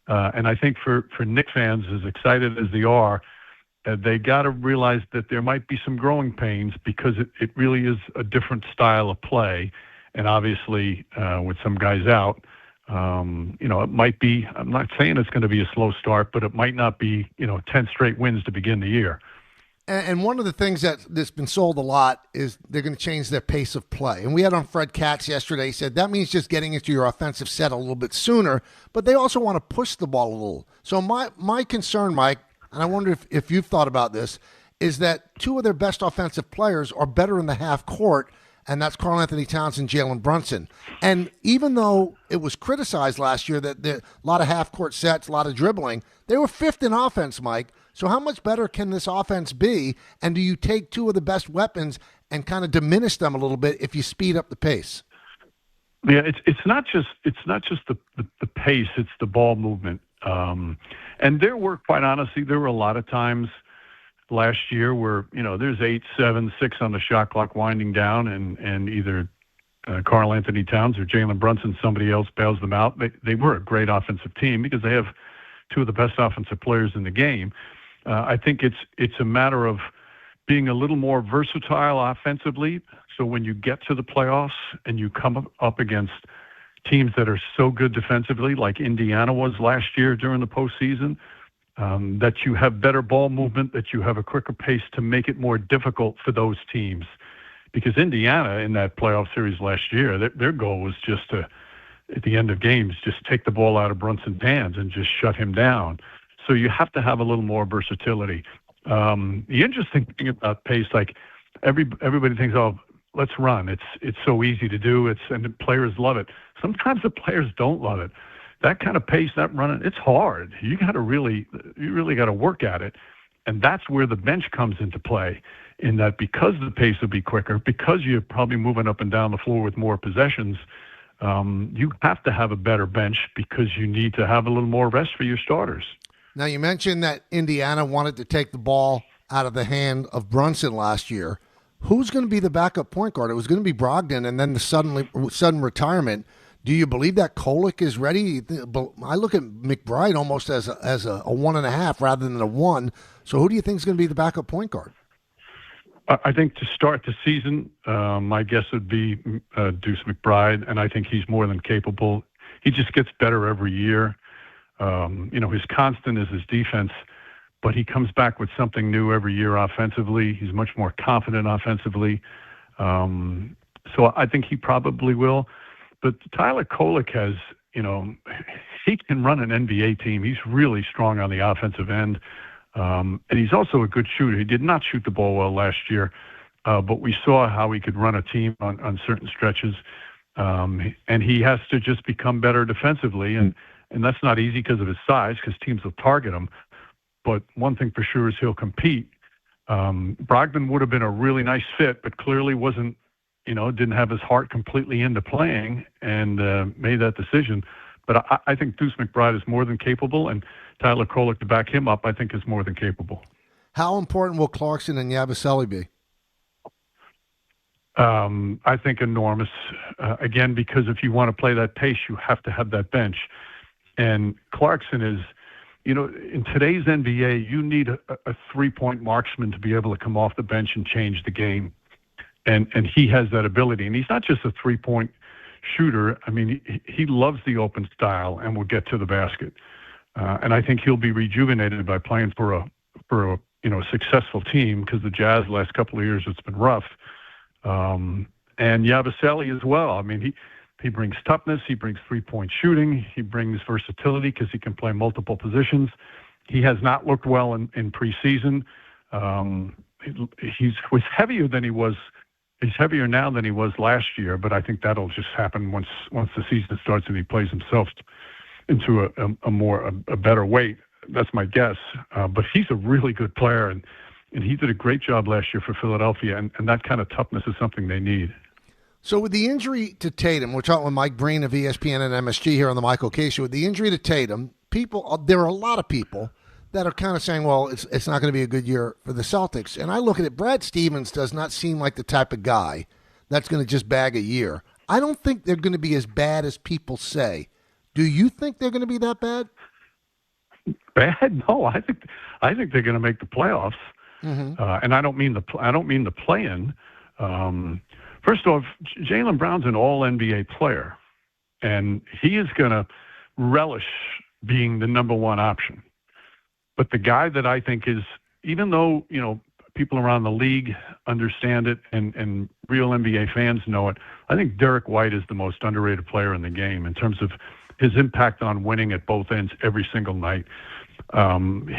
and I think for Knicks fans, as excited as they are, they got to realize that there might be some growing pains because it really is a different style of play, and obviously with some guys out, it might be. I'm not saying it's going to be a slow start, but it might not be 10 straight wins to begin the year. And one of the things that's been sold a lot is they're going to change their pace of play. And we had on Fred Katz yesterday. He said that means just getting into your offensive set a little bit sooner, but they also want to push the ball a little. So my concern, Mike, and I wonder if you've thought about this, is that 2 of their best offensive players are better in the half court, and that's Karl-Anthony Towns and Jalen Brunson. And even though it was criticized last year that a lot of half-court sets, a lot of dribbling, they were 5th in offense, Mike. So how much better can this offense be? And do you take 2 of the best weapons and kind of diminish them a little bit if you speed up the pace? Yeah, it's not just the pace; it's the ball movement. And there were, quite honestly, there were a lot of times last year where there's 8, 7, 6 on the shot clock winding down, and either Karl-Anthony Towns or Jalen Brunson, somebody else bails them out. They were a great offensive team because they have 2 of the best offensive players in the game. I think it's a matter of being a little more versatile offensively. So when you get to the playoffs and you come up against teams that are so good defensively, like Indiana was last year during the postseason, that you have better ball movement, that you have a quicker pace to make it more difficult for those teams. Because Indiana in that playoff series last year, their goal was just to, at the end of games, just take the ball out of Brunson's hands and just shut him down. So you have to have a little more versatility. The interesting thing about pace, like everybody thinks, oh, let's run. It's so easy to do. And the players love it. Sometimes the players don't love it. That kind of pace, that running, it's hard. You really got to work at it. And that's where the bench comes into play, in that because the pace will be quicker, because you're probably moving up and down the floor with more possessions, you have to have a better bench because you need to have a little more rest for your starters. Now, you mentioned that Indiana wanted to take the ball out of the hand of Brunson last year. Who's going to be the backup point guard? It was going to be Brogdon, and then the sudden retirement. Do you believe that Kolek is ready? I look at McBride almost as a 1.5 rather than a 1. So who do you think is going to be the backup point guard? I think to start the season, my guess would be Deuce McBride, and I think he's more than capable. He just gets better every year. His constant is his defense, but he comes back with something new every year offensively. He's much more confident offensively. So I think he probably will. But Tyler Kolek has, he can run an NBA team. He's really strong on the offensive end. And he's also a good shooter. He did not shoot the ball well last year, but we saw how he could run a team on certain stretches. And he has to just become better defensively. And that's not easy because of his size, because teams will target him. But one thing for sure is he'll compete. Brogdon would have been a really nice fit, but clearly wasn't, didn't have his heart completely into playing and made that decision. But I think Deuce McBride is more than capable, and Tyler Kolek, to back him up, I think is more than capable. How important will Clarkson and Yabusele be? I think enormous. Again, because if you want to play that pace, you have to have that bench. And Clarkson is, in today's NBA, you need a three-point marksman to be able to come off the bench and change the game. And he has that ability. And he's not just a three-point shooter. I mean, he loves the open style and will get to the basket. And I think he'll be rejuvenated by playing for a successful team, because the Jazz the last couple of years, it's been rough. And Yabusele as well. I mean, he brings toughness. He brings three-point shooting. He brings versatility because he can play multiple positions. He has not looked well in preseason. He was heavier than he was He's heavier now than he was last year, but I think that'll just happen once the season starts and he plays himself into a better weight. That's my guess. But he's a really good player, and he did a great job last year for Philadelphia, and that kind of toughness is something they need. So with the injury to Tatum, we're talking with Mike Breen of ESPN and MSG here on the Michael K. Show. With the injury to Tatum, there are a lot of people that are kind of saying, well, it's not going to be a good year for the Celtics. And I look at it, Brad Stevens does not seem like the type of guy that's going to just bag a year. I don't think they're going to be as bad as people say. Do you think they're going to be that bad? Bad? No, I think they're going to make the playoffs. Mm-hmm. And I don't mean the play-in. First off, Jalen Brown's an all-NBA player, and he is going to relish being the number one option. But the guy that I think is, even though, people around the league understand it and real NBA fans know it, I think Derek White is the most underrated player in the game in terms of his impact on winning at both ends every single night.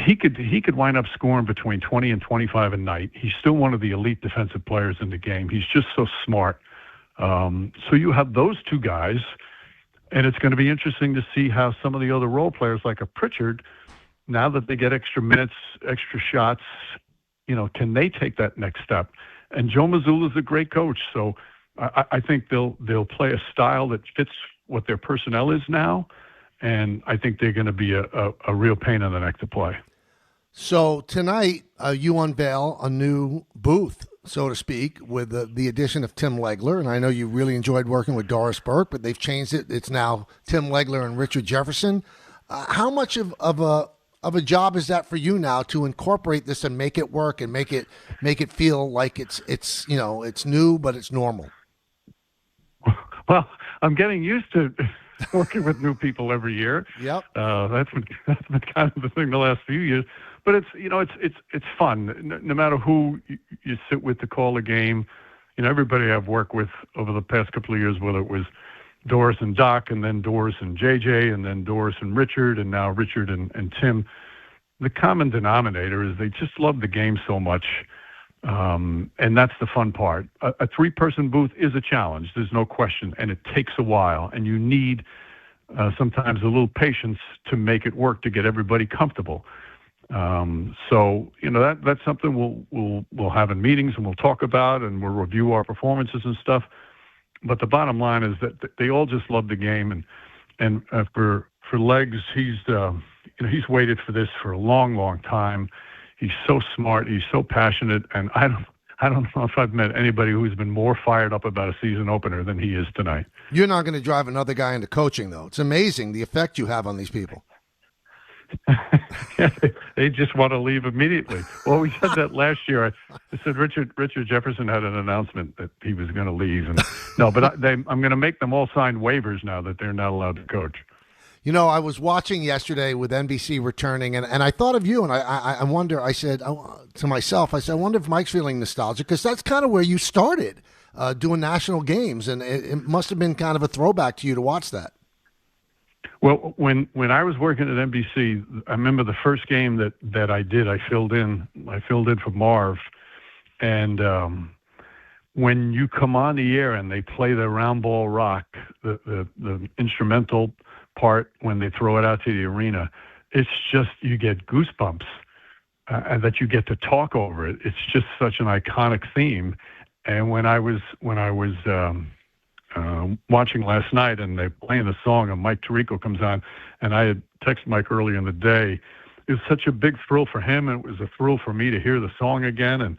He could wind up scoring between 20 and 25 a night. He's still one of the elite defensive players in the game. He's just so smart. So you have those two guys, and it's going to be interesting to see how some of the other role players like a Pritchard, now that they get extra minutes, extra shots, can they take that next step? And Joe Mazzulla is a great coach, so I think they'll play a style that fits what their personnel is now, and I think they're going to be a real pain in the neck to play. So tonight, you unveil a new booth, so to speak, with the addition of Tim Legler, and I know you really enjoyed working with Doris Burke, but they've changed it. It's now Tim Legler and Richard Jefferson. How much of a job is that for you now to incorporate this and make it work and make it feel like it's new, but it's normal? Well, I'm getting used to working with new people every year. Yep. That's been kind of the thing the last few years. But it's fun. No matter who you sit with to call a game, everybody I've worked with over the past couple of years, whether it was Doris and Doc, and then Doris and JJ, and then Doris and Richard, and now Richard and Tim, the common denominator is they just love the game so much. And that's the fun part. A three-person booth is a challenge. There's no question. And it takes a while. And you need sometimes a little patience to make it work, to get everybody comfortable. So, that's something we'll have in meetings and we'll talk about, and we'll review our performances and stuff. But the bottom line is that they all just love the game. And for Legs, he's waited for this for a long, long time. He's so smart. He's so passionate, and I don't know if I've met anybody who's been more fired up about a season opener than he is tonight. You're not going to drive another guy into coaching, though. It's amazing the effect you have on these people. Yeah, they just want to leave immediately. Well, we said that last year. I said Richard Jefferson had an announcement that he was going to leave, and no, but I'm going to make them all sign waivers now that they're not allowed to coach. I was watching yesterday with NBC returning, and I thought of you, and I wonder, I said to myself, I wonder if Mike's feeling nostalgic, because that's kind of where you started doing national games, and it must have been kind of a throwback to you to watch that. Well, when I was working at NBC, I remember the first game that I did, I filled in for Marv, and when you come on the air and they play the round ball rock, the instrumental part when they throw it out to the arena, it's just, you get goosebumps, and that you get to talk over it. It's just such an iconic theme. And when I was watching last night and they playing the song and Mike Tirico comes on, and I had texted Mike earlier in the day, it was such a big thrill for him, and it was a thrill for me to hear the song again. And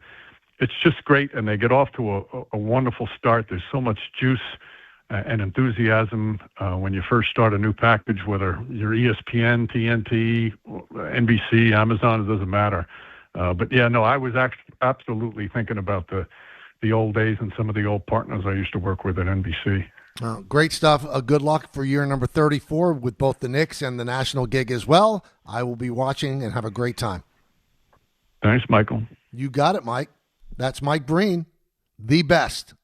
it's just great, and they get off to a wonderful start. There's so much juice and enthusiasm when you first start a new package, whether you're ESPN, TNT, NBC, Amazon, it doesn't matter. But yeah, no, I was absolutely thinking about the old days and some of the old partners I used to work with at NBC. Great stuff. Good luck for year number 34 with both the Knicks and the national gig as well. I will be watching and have a great time. Thanks, Michael. You got it, Mike. That's Mike Breen, the best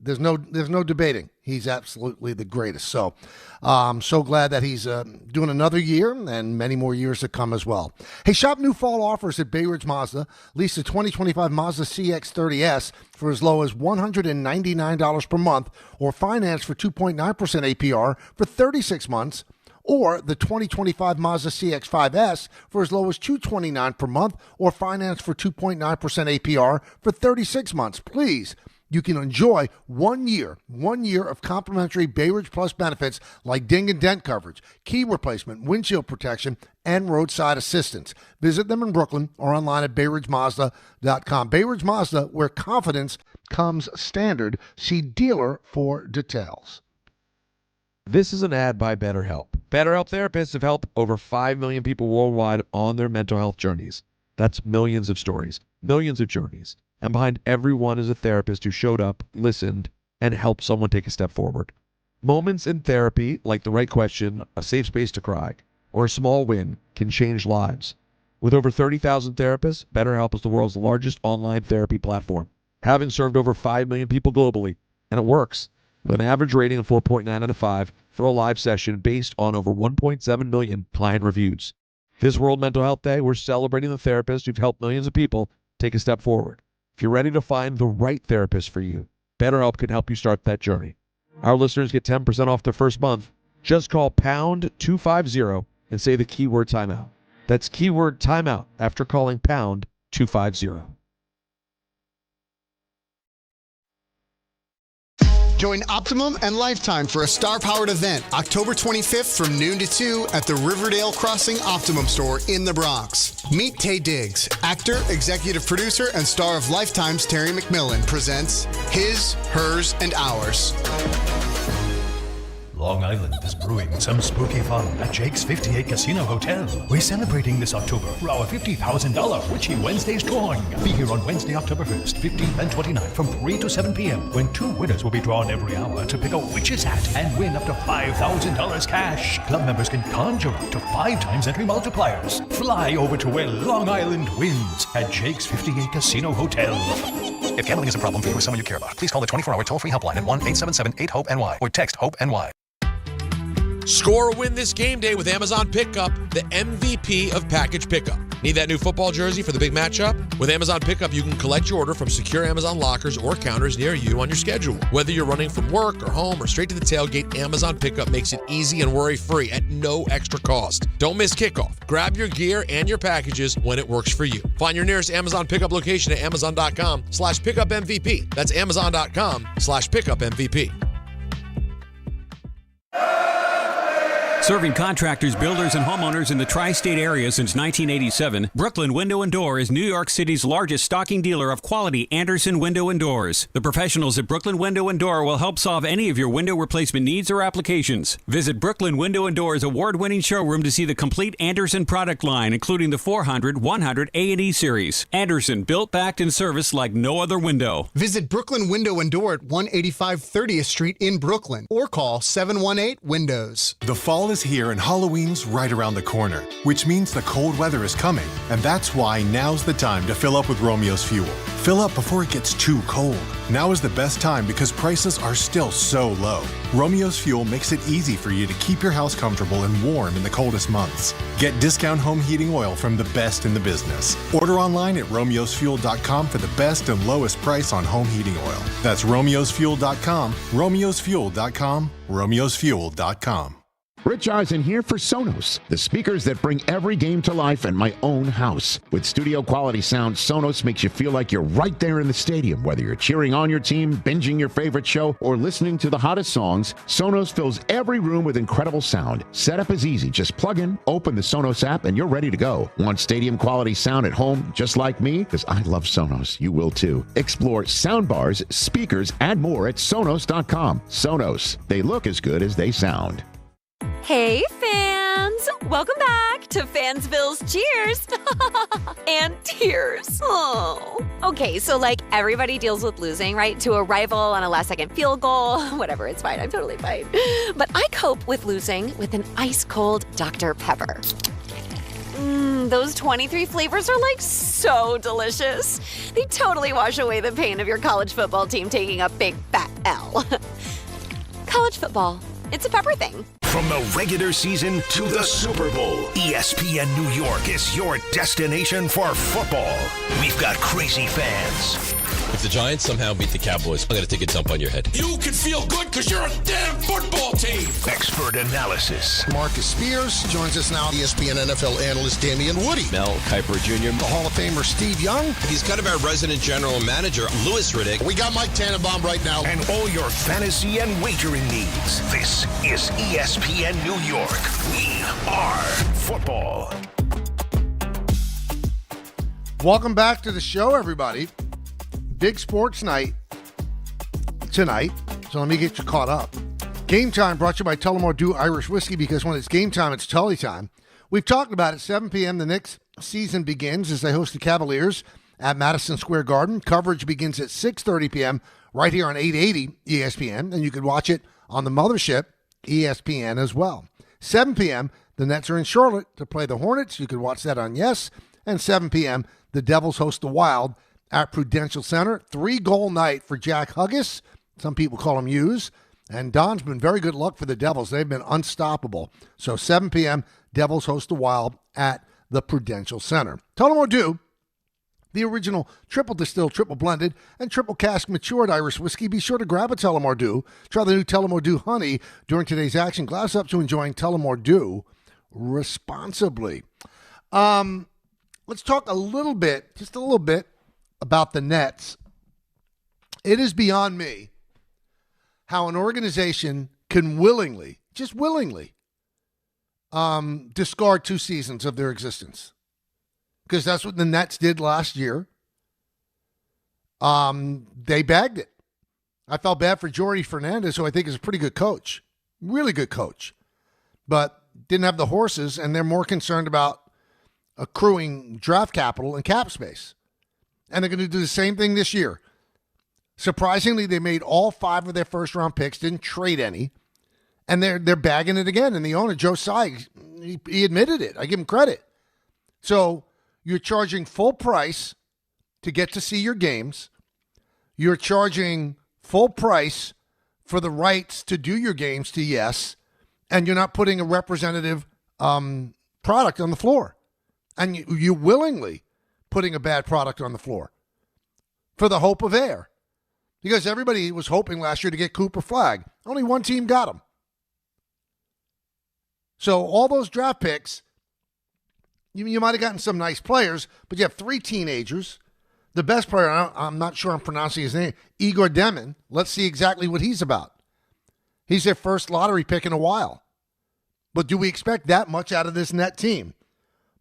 There's no debating. He's absolutely the greatest. So I'm so glad that he's doing another year and many more years to come as well. Hey, shop new fall offers at Bay Ridge Mazda. Lease the 2025 Mazda CX-30S for as low as $199 per month, or finance for 2.9% APR for 36 months. Or the 2025 Mazda CX-5S for as low as $229 per month, or finance for 2.9% APR for 36 months. Please, you can enjoy 1 year of complimentary Bay Ridge Plus benefits like ding and dent coverage, key replacement, windshield protection, and roadside assistance. Visit them in Brooklyn or online at BayRidgeMazda.com. Bay Ridge Mazda, where confidence comes standard. See dealer for details. This is an ad by BetterHelp. BetterHelp therapists have helped over 5 million people worldwide on their mental health journeys. That's millions of stories, millions of journeys. And behind every one is a therapist who showed up, listened, and helped someone take a step forward. Moments in therapy, like the right question, a safe space to cry, or a small win, can change lives. With over 30,000 therapists, BetterHelp is the world's largest online therapy platform, having served over 5 million people globally. And it works. With an average rating of 4.9 out of 5 for a live session based on over 1.7 million client reviews. This World Mental Health Day, we're celebrating the therapists who've helped millions of people take a step forward. If you're ready to find the right therapist for you, BetterHelp can help you start that journey. Our listeners get 10% off their first month. Just call pound 250 and say the keyword timeout. That's keyword timeout after calling pound 250. Join Optimum and Lifetime for a star-powered event October 25th from noon to 2 at the Riverdale Crossing Optimum store in the Bronx. Meet Taye Diggs, actor, executive producer, and star of Lifetime's Terry McMillan presents His, Hers, and Ours. Long Island is brewing some spooky fun at Jake's 58 Casino Hotel. We're celebrating this October for our $50,000 Witchy Wednesdays drawing. Be here on Wednesday, October 1st, 15th, and 29th from 3 to 7 p.m. when 2 winners will be drawn every hour to pick a witch's hat and win up to $5,000 cash. Club members can conjure up to 5 times entry multipliers. Fly over to where Long Island wins at Jake's 58 Casino Hotel. If gambling is a problem for you or someone you care about, please call the 24-hour toll-free helpline at 1-877-8-HOPE-NY or text HOPE-NY. Score a win this game day with Amazon Pickup, the MVP of package pickup. Need that new football jersey for the big matchup? With Amazon Pickup, you can collect your order from secure Amazon lockers or counters near you on your schedule. Whether you're running from work or home or straight to the tailgate, Amazon Pickup makes it easy and worry-free at no extra cost. Don't miss kickoff. Grab your gear and your packages when it works for you. Find your nearest Amazon Pickup location at amazon.com/pickupmvp. That's amazon.com/pickupmvp. Serving contractors, builders, and homeowners in the tri-state area since 1987, Brooklyn Window & Door is New York City's largest stocking dealer of quality Andersen window and doors. The professionals at Brooklyn Window & Door will help solve any of your window replacement needs or applications. Visit Brooklyn Window & Door's award-winning showroom to see the complete Andersen product line, including the 400, 100, A&E series. Andersen, built, backed, and serviced like no other window. Visit Brooklyn Window & Door at 185 30th Street in Brooklyn or call 718-WINDOWS. The fall is here and Halloween's right around the corner, which means the cold weather is coming, and that's why now's the time to fill up with Romeo's Fuel. Fill up before it gets too cold. Now is the best time because prices are still so low. Romeo's Fuel makes it easy for you to keep your house comfortable and warm in the coldest months. Get discount home heating oil from the best in the business. Order online at romeosfuel.com for the best and lowest price on home heating oil. That's romeosfuel.com, romeosfuel.com, romeosfuel.com. Rich Eisen here for Sonos, the speakers that bring every game to life in my own house. With studio quality sound, Sonos makes you feel like you're right there in the stadium. Whether you're cheering on your team, binging your favorite show, or listening to the hottest songs, Sonos fills every room with incredible sound. Setup is easy. Just plug in, open the Sonos app, and you're ready to go. Want stadium quality sound at home just like me? Because I love Sonos. You will too. Explore soundbars, speakers, and more at Sonos.com. Sonos. They look as good as they sound. Hey, fans! Welcome back to Fansville's Cheers and Tears. Oh. Okay, so like everybody deals with losing, right? To a rival on a last-second field goal. Whatever, it's fine. I'm totally fine. But I cope with losing with an ice-cold Dr. Pepper. Those 23 flavors are like so delicious. They totally wash away the pain of your college football team taking a big fat L. College football, it's a pepper thing. From the regular season to the Super Bowl, ESPN New York is your destination for football. We've got crazy fans. If the Giants somehow beat the Cowboys, I'm going to take a dump on your head. You can feel good because you're a damn football team. Expert analysis. Marcus Spears joins us now. ESPN NFL analyst Damian Woody. Mel Kiper Jr. The Hall of Famer Steve Young. He's kind of our resident general manager, Louis Riddick. We got Mike Tannenbaum right now. And all your fantasy and wagering needs. This is ESPN New York. We are football. Welcome back to the show, everybody. Big sports night tonight, so let me get you caught up. Game Time brought to you by Tullamore Dew Irish Whiskey, because when it's game time, it's Tully time. We've talked about it. 7 p.m. the Knicks season begins as they host the Cavaliers at Madison Square Garden. Coverage begins at 6:30 p.m. right here on 880 ESPN, and you can watch it on the mothership, ESPN, as well. 7 p.m., the Nets are in Charlotte to play the Hornets. You can watch that on Yes. And 7 p.m., the Devils host the Wild at Prudential Center. 3-goal night for Jack Huggis. Some people call him Hughes. And Don's been very good luck for the Devils. They've been unstoppable. So 7 p.m., Devils host the Wild at the Prudential Center. Tullamore Dew, the original triple distilled, triple blended, and triple cask matured Irish whiskey. Be sure to grab a Tullamore Dew. Try the new Tullamore Dew Honey during today's action. Glass up to enjoying Tullamore Dew responsibly. Let's talk a little bit, just a little bit, about the Nets. It is beyond me how an organization can willingly, just willingly, discard 2 seasons of their existence. Because that's what the Nets did last year. They bagged it. I felt bad for Jordy Fernandez, who I think is a pretty good coach. Really good coach. But didn't have the horses, and they're more concerned about accruing draft capital and cap space. And they're going to do the same thing this year. Surprisingly, they made all 5 of their first-round picks, didn't trade any, and they're bagging it again. And the owner, Joe Tsai, he admitted it. I give him credit. So you're charging full price to get to see your games. You're charging full price for the rights to do your games to Yes, and you're not putting a representative product on the floor. And you willingly putting a bad product on the floor for the hope of air. Because everybody was hoping last year to get Cooper Flagg. Only one team got him. So all those draft picks, you might have gotten some nice players, but you have 3 teenagers. The best player, I'm not sure I'm pronouncing his name, Igor Demin. Let's see exactly what he's about. He's their first lottery pick in a while. But do we expect that much out of this Net team?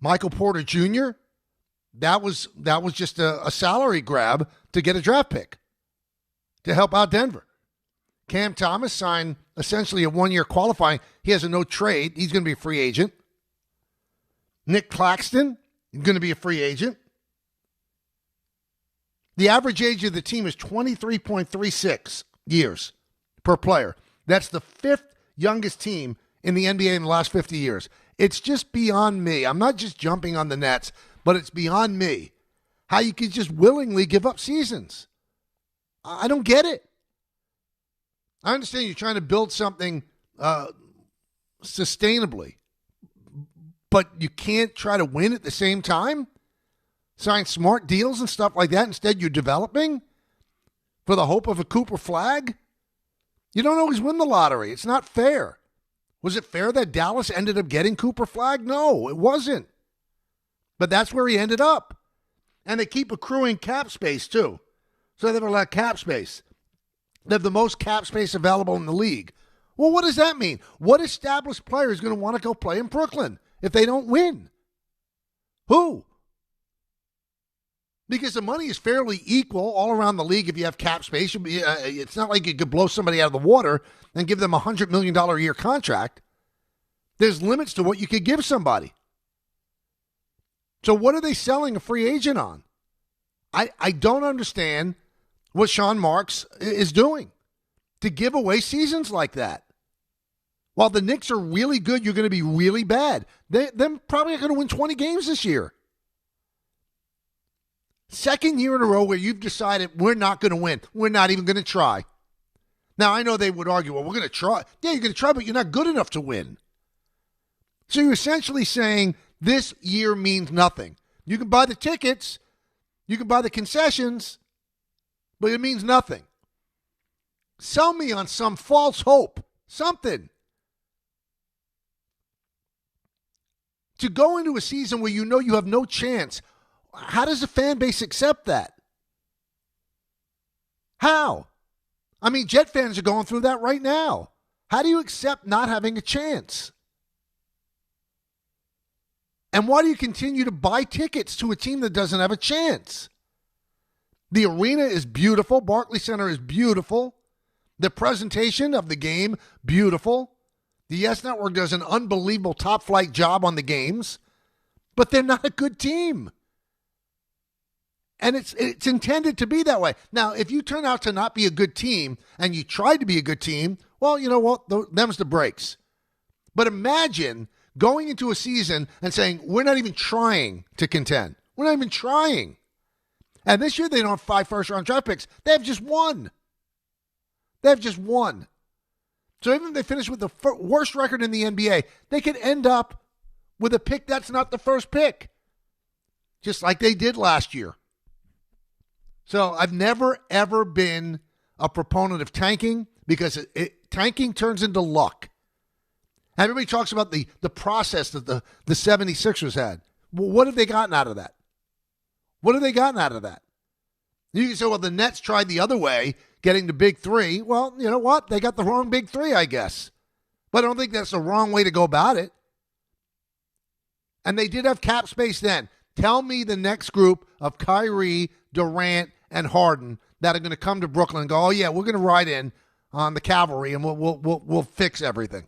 Michael Porter Jr., that was just a salary grab to get a draft pick to help out Denver. Cam Thomas signed essentially a 1-year qualifying. He has a no trade. He's going to be a free agent. Nick Claxton is going to be a free agent. The average age of the team is 23.36 years per player. That's the 5th youngest team in the NBA in the last 50 years. It's just beyond me. I'm not just jumping on the Nets, but it's beyond me how you could just willingly give up seasons. I don't get it. I understand you're trying to build something sustainably, but you can't try to win at the same time? Sign smart deals and stuff like that. Instead, you're developing for the hope of a Cooper Flagg? You don't always win the lottery. It's not fair. Was it fair that Dallas ended up getting Cooper Flagg? No, it wasn't. But that's where he ended up. And they keep accruing cap space, too. So they have a lot of cap space. They have the most cap space available in the league. Well, what does that mean? What established player is going to want to go play in Brooklyn if they don't win? Who? Because the money is fairly equal all around the league if you have cap space. It's not like you could blow somebody out of the water and give them a $100 million a year contract. There's limits to what you could give somebody. So what are they selling a free agent on? I don't understand what Sean Marks is doing to give away seasons like that. While the Knicks are really good, you're going to be really bad. They're probably going to win 20 games this year. Second year in a row where you've decided we're not going to win. We're not even going to try. Now, I know they would argue, well, we're going to try. Yeah, you're going to try, but you're not good enough to win. So you're essentially saying this year means nothing. You can buy the tickets, you can buy the concessions, but it means nothing. Sell me on some false hope, something. To go into a season where you know you have no chance, how does the fan base accept that? How? I mean, Jet fans are going through that right now. How do you accept not having a chance? And why do you continue to buy tickets to a team that doesn't have a chance? The arena is beautiful. Barclays Center is beautiful. The presentation of the game, beautiful. The Yes Network does an unbelievable top-flight job on the games. But they're not a good team. And it's intended to be that way. Now, if you turn out to not be a good team and you tried to be a good team, well, you know what? Them's the breaks. But imagine going into a season and saying, we're not even trying to contend. We're not even trying. And this year they don't have 5 first-round draft picks. They have just one. They have just one. So even if they finish with the worst record in the NBA, they could end up with a pick that's not the first pick, just like they did last year. So I've never, ever been a proponent of tanking because tanking turns into luck. Everybody talks about the process that the 76ers had. Well, what have they gotten out of that? What have they gotten out of that? You can say, well, the Nets tried the other way, getting the big three. Well, you know what? They got the wrong big three, I guess. But I don't think that's the wrong way to go about it. And they did have cap space then. Tell me the next group of Kyrie, Durant, and Harden that are going to come to Brooklyn and go, oh, yeah, we're going to ride in on the cavalry and we'll fix everything.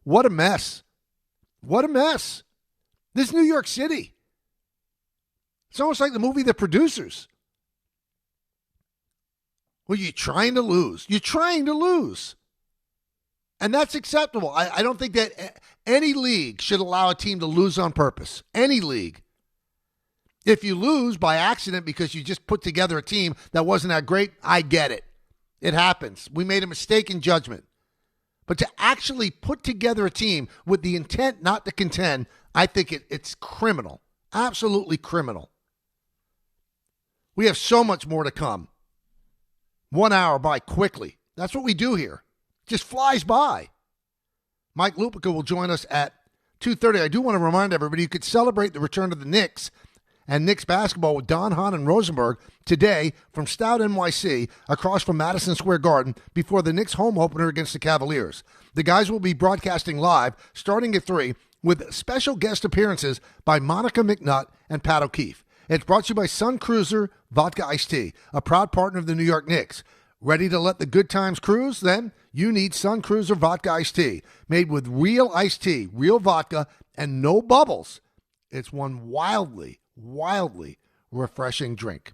What a mess. What a mess. This is New York City. It's almost like the movie The Producers. Well, you're trying to lose. You're trying to lose. And that's acceptable. I don't think that any league should allow a team to lose on purpose. Any league. If you lose by accident because you just put together a team that wasn't that great, I get it. It happens. We made a mistake in judgment. But to actually put together a team with the intent not to contend, I think it's criminal. Absolutely criminal. We have so much more to come. 1 hour by quickly. That's what we do here. Just flies by. Mike Lupica will join us at 2:30. I do want to remind everybody you could celebrate the return of the Knicks and Knicks basketball with Don, Hahn, and Rosenberg today from Stout NYC across from Madison Square Garden before the Knicks home opener against the Cavaliers. The guys will be broadcasting live starting at 3 with special guest appearances by Monica McNutt and Pat O'Keefe. It's brought to you by Sun Cruiser Vodka Iced Tea, a proud partner of the New York Knicks. Ready to let the good times cruise? Then you need Sun Cruiser Vodka Iced Tea, made with real iced tea, real vodka, and no bubbles. It's one wildly refreshing drink.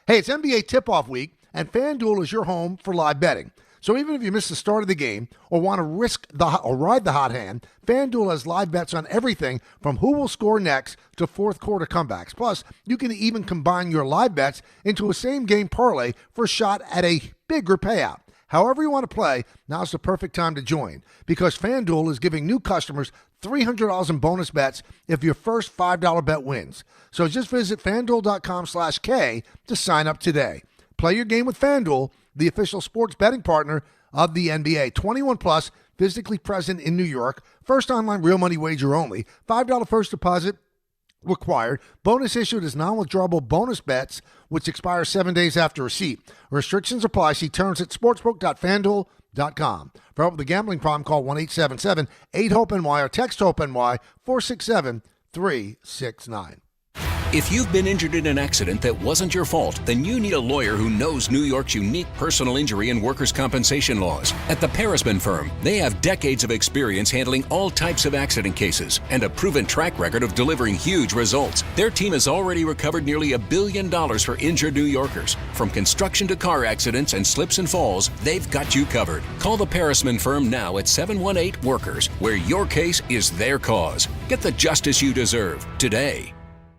Hey, it's NBA tip-off week, and FanDuel is your home for live betting. So even if you miss the start of the game or want to ride the hot hand, FanDuel has live bets on everything from who will score next to fourth quarter comebacks. Plus, you can even combine your live bets into a same-game parlay for a shot at a bigger payout. However you want to play, now's the perfect time to join because FanDuel is giving new customers $300 in bonus bets if your first $5 bet wins. So just visit FanDuel.com/K to sign up today. Play your game with FanDuel, the official sports betting partner of the NBA. 21 plus, physically present in New York. First online real money wager only. $5 first deposit required. Bonus issued as non-withdrawable bonus bets, which expire 7 days after receipt. Restrictions apply. See terms at sportsbook.fanduel.com. For help with a gambling problem, call 1-877-8-HOPE-NY or text HOPE-NY 467-369. If you've been injured in an accident that wasn't your fault, then you need a lawyer who knows New York's unique personal injury and workers' compensation laws. At the Parisman Firm, they have decades of experience handling all types of accident cases and a proven track record of delivering huge results. Their team has already recovered nearly $1 billion for injured New Yorkers. From construction to car accidents and slips and falls, they've got you covered. Call the Parisman Firm now at 718-WORKERS, where your case is their cause. Get the justice you deserve today.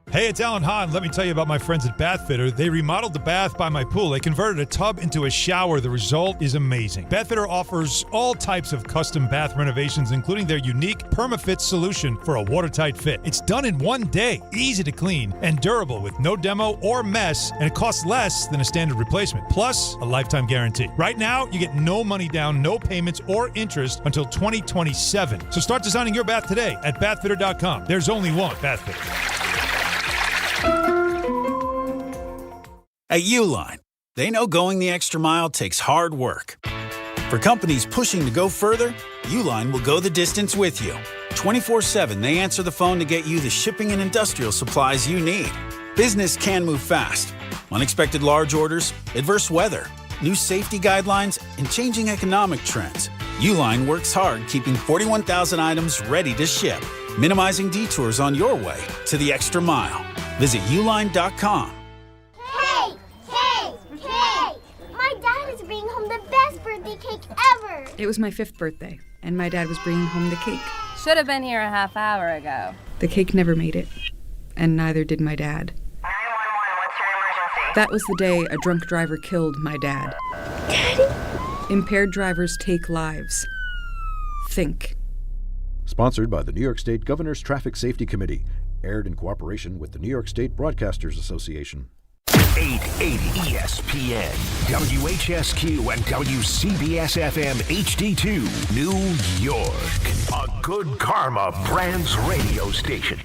Hey, it's Alan Hahn. Let me tell you about my friends at Bath Fitter. They remodeled the bath by my pool. They converted a tub into a shower. The result is amazing. Bath Fitter offers all types of custom bath renovations, including their unique PermaFit solution for a watertight fit. It's done in one day, easy to clean, and durable with no demo or mess, and it costs less than a standard replacement, plus a lifetime guarantee. Right now, you get no money down, no payments, or interest until 2027. So start designing your bath today at bathfitter.com. There's only one Bath Fitter. At Uline, they know going the extra mile takes hard work. For companies pushing to go further, Uline will go the distance with you. 24/7, they answer the phone to get you the shipping and industrial supplies you need. Business can move fast. Unexpected large orders, adverse weather, new safety guidelines, and changing economic trends. Uline works hard keeping 41,000 items ready to ship, minimizing detours on your way to the extra mile. Visit uline.com. My dad is bringing home the best birthday cake ever. It was my 5th birthday, and my dad was bringing home the cake. Should have been here a half hour ago. The cake never made it, and neither did my dad. 911, what's your emergency? That was the day a drunk driver killed my dad. Daddy? Impaired drivers take lives. Think. Sponsored by the New York State Governor's Traffic Safety Committee. Aired in cooperation with the New York State Broadcasters Association. 880 ESPN, WHSQ, and WCBS-FM HD2, New York. A Good Karma Brands radio station.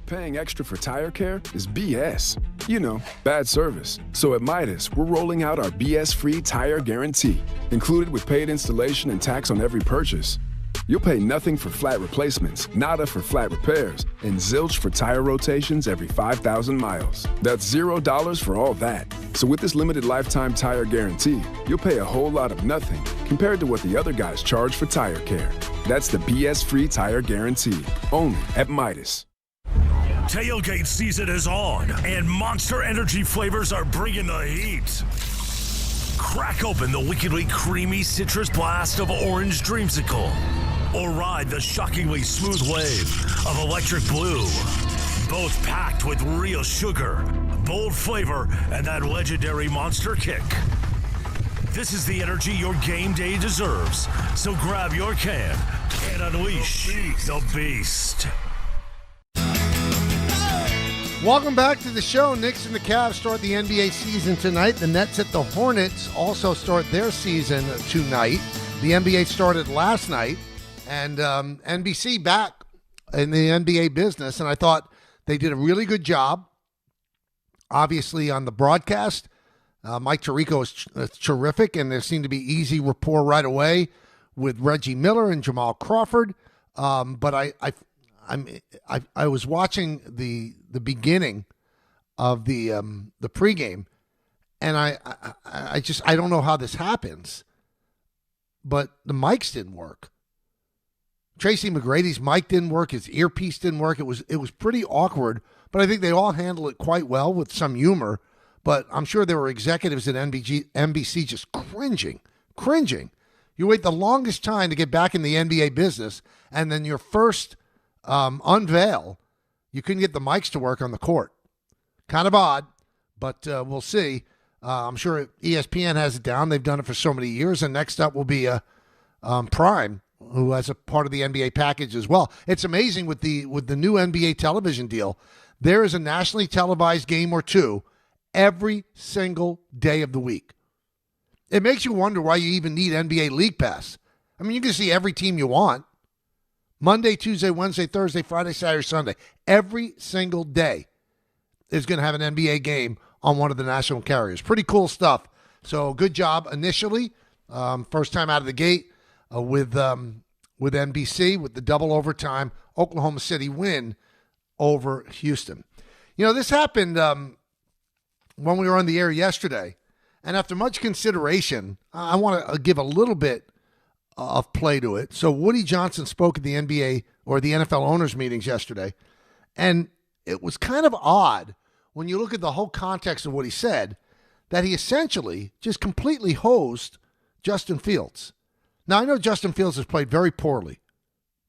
Paying extra for tire care is BS. You know, bad service. So at Midas, we're rolling out our BS-free tire guarantee, included with paid installation and tax on every purchase. You'll pay nothing for flat replacements, nada for flat repairs, and zilch for tire rotations every 5,000 miles. That's $0 for all that. So with this limited lifetime tire guarantee, you'll pay a whole lot of nothing compared to what the other guys charge for tire care. That's the BS-free tire guarantee, only at Midas. Tailgate season is on, and Monster Energy flavors are bringing the heat. Crack open the wickedly creamy citrus blast of Orange Dreamsicle, or ride the shockingly smooth wave of Electric Blue. Both packed with real sugar, bold flavor, and that legendary monster kick. This is the energy your game day deserves, so grab your can and unleash the beast. Welcome back to the show. Knicks and the Cavs start the NBA season tonight. The Nets at the Hornets also start their season tonight. The NBA started last night, and NBC back in the NBA business, and I thought they did a really good job. Obviously, on the broadcast, Mike Tirico is terrific, and there seemed to be easy rapport right away with Reggie Miller and Jamal Crawford. But I was watching the beginning of the pregame, and I don't know how this happens, but the mics didn't work. Tracy McGrady's mic didn't work. His earpiece didn't work. It was pretty awkward, but I think they all handled it quite well with some humor. But I'm sure there were executives at NBC just cringing. You wait the longest time to get back in the NBA business, and then your first unveil, you couldn't get the mics to work on the court. Kind of odd, but we'll see. I'm sure ESPN has it down. They've done it for so many years. And next up will be Prime, who has a part of the NBA package as well. It's amazing with the new NBA television deal. There is a nationally televised game or two every single day of the week. It makes you wonder why you even need NBA League Pass. I mean, you can see every team you want. Monday, Tuesday, Wednesday, Thursday, Friday, Saturday, Sunday. Every single day is going to have an NBA game on one of the national carriers. Pretty cool stuff. So good job initially. First time out of the gate with NBC with the double overtime Oklahoma City win over Houston. This happened when we were on the air yesterday. And after much consideration, I want to give a little bit of play to it. So Woody Johnson spoke at the NBA or the NFL owners meetings yesterday. And it was kind of odd when you look at the whole context of what he said, that he essentially just completely hosed Justin Fields. Now, I know Justin Fields has played very poorly.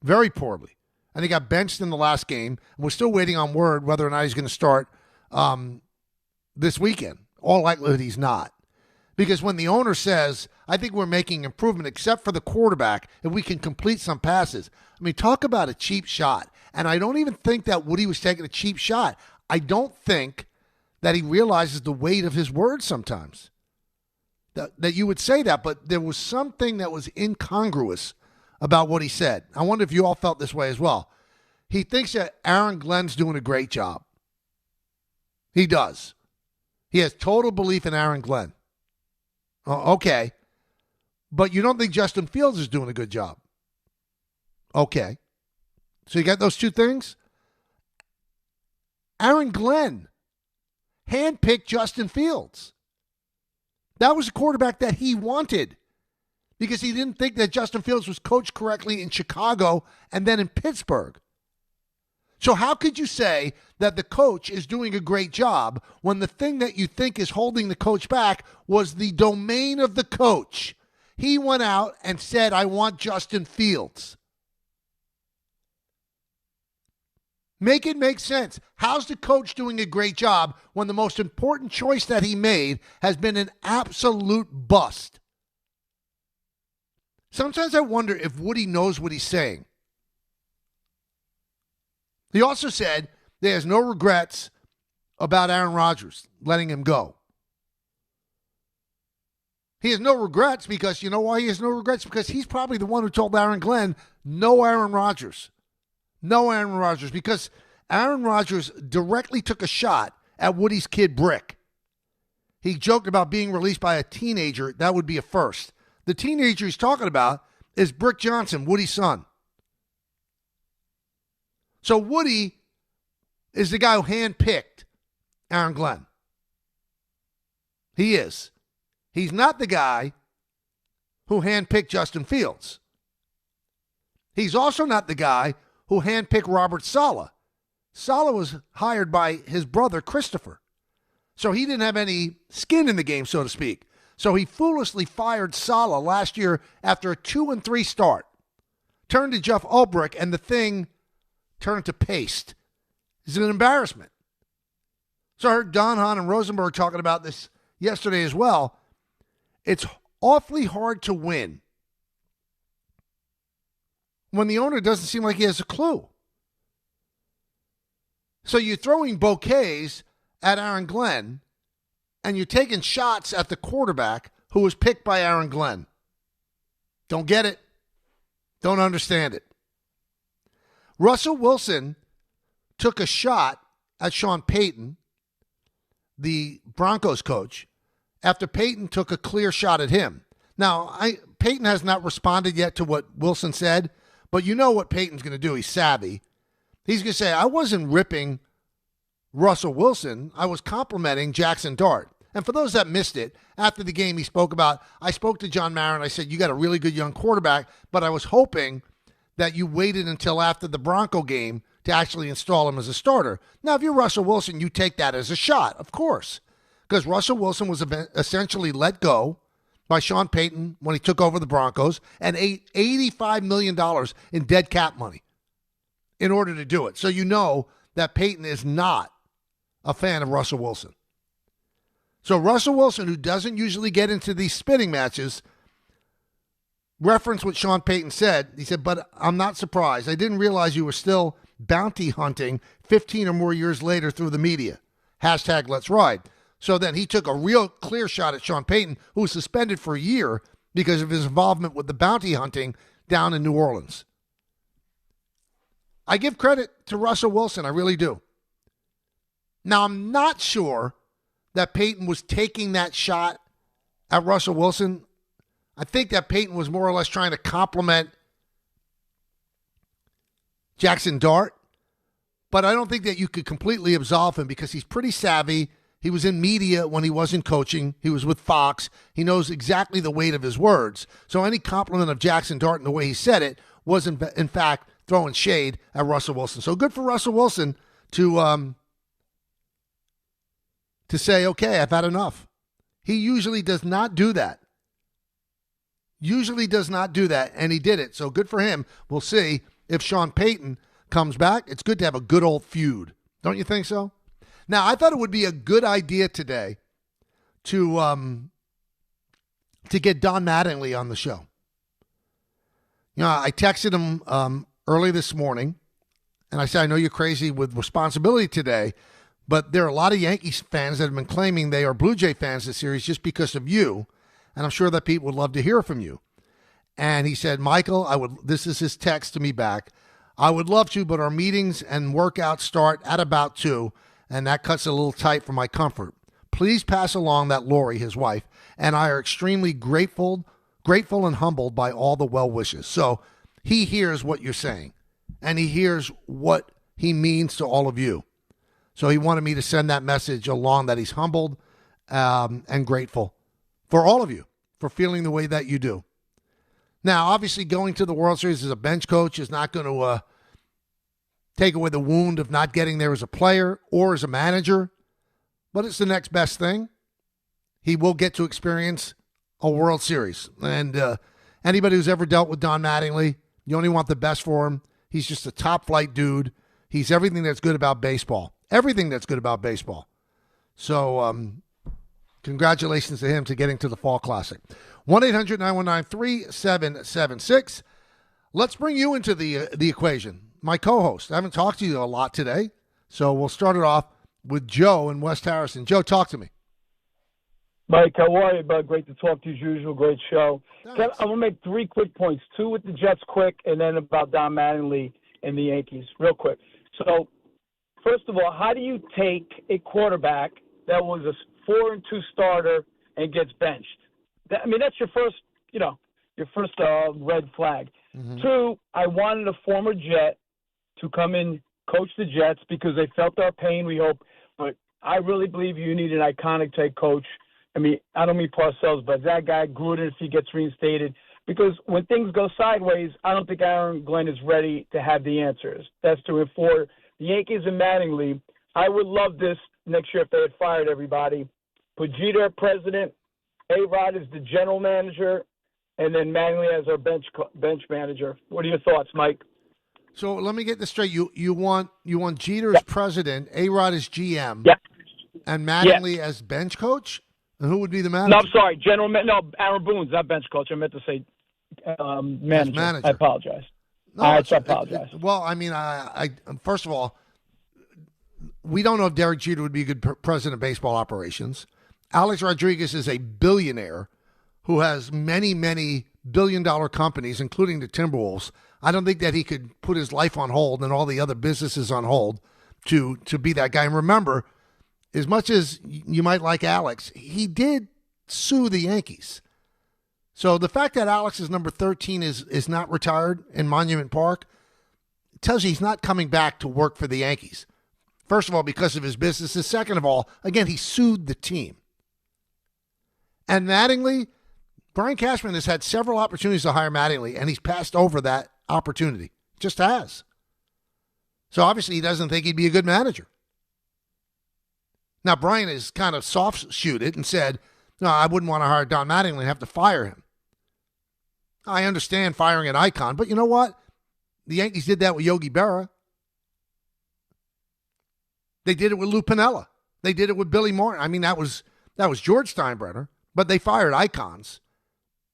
And he got benched in the last game. And we're still waiting on word whether or not he's going to start this weekend. All likelihood he's not. Because when the owner says, I think we're making improvement except for the quarterback, if we can complete some passes. I mean, talk about a cheap shot. And I don't even think that Woody was taking a cheap shot. I don't think that he realizes the weight of his words sometimes. That you would say that, but there was something that was incongruous about what he said. I wonder if you all felt this way as well. He thinks that Aaron Glenn's doing a great job. He does. He has total belief in Aaron Glenn. Okay. But you don't think Justin Fields is doing a good job. Okay. So you got those two things? Aaron Glenn handpicked Justin Fields. That was the quarterback that he wanted because he didn't think that Justin Fields was coached correctly in Chicago and then in Pittsburgh. So how could you say that the coach is doing a great job when the thing that you think is holding the coach back was the domain of the coach? He went out and said, I want Justin Fields. Make it make sense. How's the coach doing a great job when the most important choice that he made has been an absolute bust? Sometimes I wonder if Woody knows what he's saying. He also said he has no regrets about Aaron Rodgers letting him go. He has no regrets because, you know why he has no regrets? Because he's probably the one who told Aaron Glenn, no Aaron Rodgers. No Aaron Rodgers, because Aaron Rodgers directly took a shot at Woody's kid, Brick. He joked about being released by a teenager. That would be a first. The teenager he's talking about is Brick Johnson, Woody's son. So Woody is the guy who handpicked Aaron Glenn. He is. He's not the guy who handpicked Justin Fields. He's also not the guy who handpicked Robert Saleh. Saleh was hired by his brother, Christopher. So he didn't have any skin in the game, so to speak. So he foolishly fired Saleh last year after a 2-3 start. Turned to Jeff Ulbrich, and the thing turned to paste. It's an embarrassment. So I heard Don Hahn and Rosenberg talking about this yesterday as well. It's awfully hard to win when the owner doesn't seem like he has a clue. So you're throwing bouquets at Aaron Glenn, and you're taking shots at the quarterback who was picked by Aaron Glenn. Don't get it. Don't understand it. Russell Wilson took a shot at Sean Payton, the Broncos coach, after Payton took a clear shot at him. Now, Payton has not responded yet to what Wilson said, but you know what Payton's going to do. He's savvy. He's going to say, I wasn't ripping Russell Wilson. I was complimenting Jackson Dart. And for those that missed it, after the game he spoke about, I spoke to John Mara and I said, you got a really good young quarterback, but I was hoping that you waited until after the Bronco game to actually install him as a starter. Now, if you're Russell Wilson, you take that as a shot, of course, because Russell Wilson was essentially let go by Sean Payton when he took over the Broncos and ate $85 million in dead cap money in order to do it. So you know that Payton is not a fan of Russell Wilson. So Russell Wilson, who doesn't usually get into these spitting matches, referenced what Sean Payton said. He said, but I'm not surprised. I didn't realize you were still bounty hunting 15 or more years later through the media. Hashtag let's ride. So then he took a real clear shot at Sean Payton, who was suspended for a year because of his involvement with the bounty hunting down in New Orleans. I give credit to Russell Wilson. I really do. Now, I'm not sure that Payton was taking that shot at Russell Wilson. I think that Payton was more or less trying to compliment Jackson Dart. But I don't think that you could completely absolve him because he's pretty savvy. He was in media when he wasn't coaching. He was with Fox. He knows exactly the weight of his words. So any compliment of Jackson Dart and the way he said it was, in fact, throwing shade at Russell Wilson. So good for Russell Wilson to say, okay, I've had enough. He usually does not do that. And he did it. So good for him. We'll see if Sean Payton comes back. It's good to have a good old feud. Don't you think so? Now, I thought it would be a good idea today to get Don Mattingly on the show. You know, I texted him early this morning, and I said, I know you're crazy with responsibility today, but there are a lot of Yankees fans that have been claiming they are Blue Jay fans this series just because of you, and I'm sure that Pete would love to hear from you. And he said, Michael, this is his text to me back, I would love to, but our meetings and workouts start at about 2, and that cuts it a little tight for my comfort. Please pass along that Lori, his wife, and I are extremely grateful and humbled by all the well wishes. So he hears what you're saying, and he hears what he means to all of you. So he wanted me to send that message along that he's humbled and grateful for all of you for feeling the way that you do. Now, obviously, going to the World Series as a bench coach is not going to take away the wound of not getting there as a player or as a manager, but it's the next best thing. He will get to experience a World Series. And anybody who's ever dealt with Don Mattingly, you only want the best for him. He's just a top-flight dude. He's everything that's good about baseball. Everything that's good about baseball. So congratulations to him to getting to the Fall Classic. 1-800-919-3776. Let's bring you into the equation. My co-host. I haven't talked to you a lot today, so we'll start it off with Joe in West Harrison. Joe, talk to me. Mike, how are you, bud? Great to talk to you as usual. Great show. I'm going to make 3 quick points, 2 with the Jets quick, and then about Don Mattingly and the Yankees real quick. So, first of all, how do you take a quarterback that was a 4-2 starter and gets benched? That's your first, red flag. Mm-hmm. 2, I wanted a former Jet to come in, coach the Jets because they felt our pain, we hope. But I really believe you need an iconic type coach. I don't mean Parcells, but that guy, Gruden, if he gets reinstated. Because when things go sideways, I don't think Aaron Glenn is ready to have the answers. That's 2 and 4. The Yankees and Mattingly, I would love this next year if they had fired everybody. Put Jeter president, A-Rod is the general manager, and then Mattingly as our bench manager. What are your thoughts, Mike? So let me get this straight. You want Jeter as president, A-Rod as GM, and Mattingly as bench coach? And who would be the manager? No, I'm sorry. Aaron Boone's not bench coach. I meant to say manager. I apologize. No, I apologize. I first of all, we don't know if Derek Jeter would be a good president of baseball operations. Alex Rodriguez is a billionaire who has many, many billion-dollar companies, including the Timberwolves. I don't think that he could put his life on hold and all the other businesses on hold to be that guy. And remember, as much as you might like Alex, he did sue the Yankees. So the fact that Alex's number 13 is not retired in Monument Park tells you he's not coming back to work for the Yankees. First of all, because of his businesses. Second of all, again, he sued the team. And Mattingly, Brian Cashman has had several opportunities to hire Mattingly, and he's passed over that opportunity. Just has. So obviously he doesn't think he'd be a good manager. Now, Brian has kind of soft-shoot it and said, no, I wouldn't want to hire Don Mattingly and have to fire him. I understand firing an icon, but you know what? The Yankees did that with Yogi Berra. They did it with Lou Piniella. They did it with Billy Martin. That was George Steinbrenner, but they fired icons.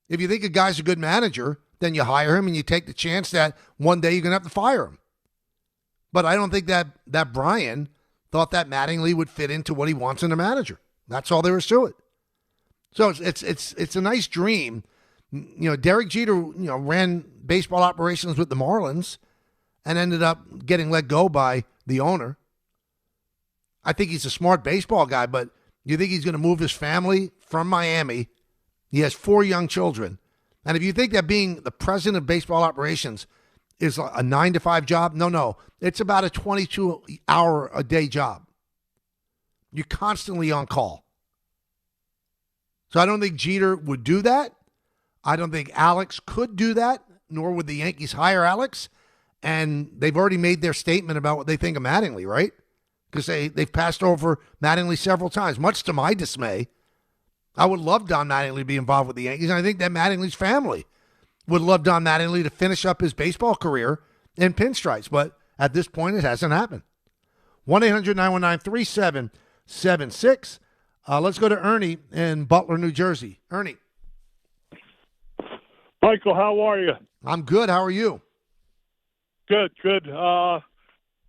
If you think a guy's a good manager, then you hire him and you take the chance that one day you're going to have to fire him. But I don't think that Brian thought that Mattingly would fit into what he wants in a manager. That's all there is to it. So it's a nice dream. Derek Jeter, ran baseball operations with the Marlins and ended up getting let go by the owner. I think he's a smart baseball guy, but you think he's going to move his family from Miami? He has 4 young children. And if you think that being the president of baseball operations is a 9-to-5 job. No. It's about a 22-hour-a-day job. You're constantly on call. So I don't think Jeter would do that. I don't think Alex could do that, nor would the Yankees hire Alex. And they've already made their statement about what they think of Mattingly, right? Because they've passed over Mattingly several times, much to my dismay. I would love Don Mattingly to be involved with the Yankees, and I think that Mattingly's family would love Don Mattingly to finish up his baseball career in pinstripes. But at this point, it hasn't happened. 1-800-919-3776. Let's go to Ernie in Butler, New Jersey. Ernie. Michael, how are you? I'm good. How are you? Good. I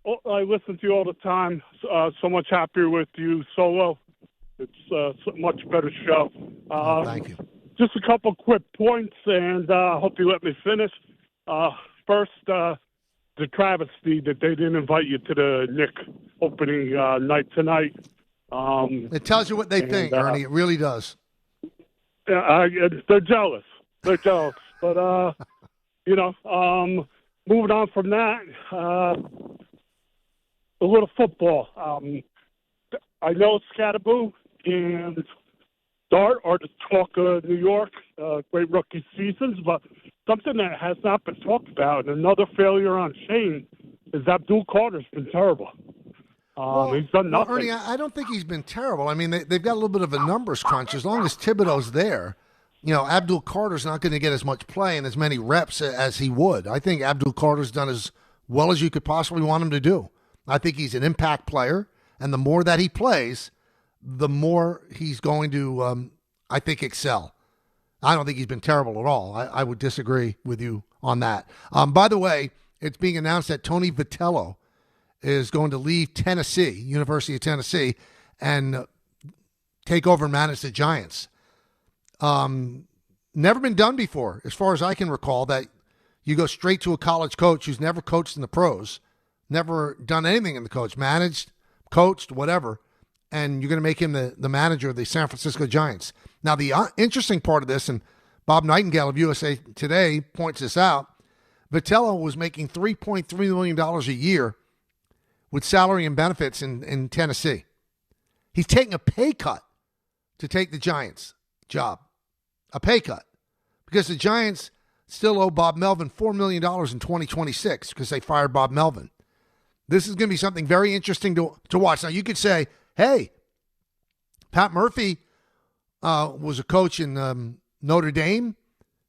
listen to you all the time. So much happier with you solo. It's a much better show. Thank you. Just a couple quick points, and hope you let me finish. First, the travesty that they didn't invite you to the Knicks opening night tonight. It tells you what they think, Ernie. It really does. They're jealous. But, moving on from that, a little football. I know Scatterboo and Dart are the talk of New York, great rookie seasons, but something that has not been talked about, and another failure on Shane, is Abdul Carter's been terrible. He's done nothing. Ernie, I don't think he's been terrible. I mean, they've got a little bit of a numbers crunch. As long as Thibodeau's there, Abdul Carter's not going to get as much play and as many reps as he would. I think Abdul Carter's done as well as you could possibly want him to do. I think he's an impact player, and the more that he plays, the more he's going to, I think, excel. I don't think he's been terrible at all. I would disagree with you on that. By the way, it's being announced that Tony Vitello is going to leave Tennessee, University of Tennessee, and take over and manage the Giants. Never been done before, as far as I can recall, that you go straight to a college coach who's never coached in the pros, never done anything in the coach, managed, coached, whatever, and you're going to make him the manager of the San Francisco Giants. Now, the interesting part of this, and Bob Nightingale of USA Today points this out, Vitello was making $3.3 million a year with salary and benefits in Tennessee. He's taking a pay cut to take the Giants job. A pay cut. Because the Giants still owe Bob Melvin $4 million in 2026 because they fired Bob Melvin. This is going to be something very interesting to watch. Now, you could say, hey, Pat Murphy was a coach in Notre Dame.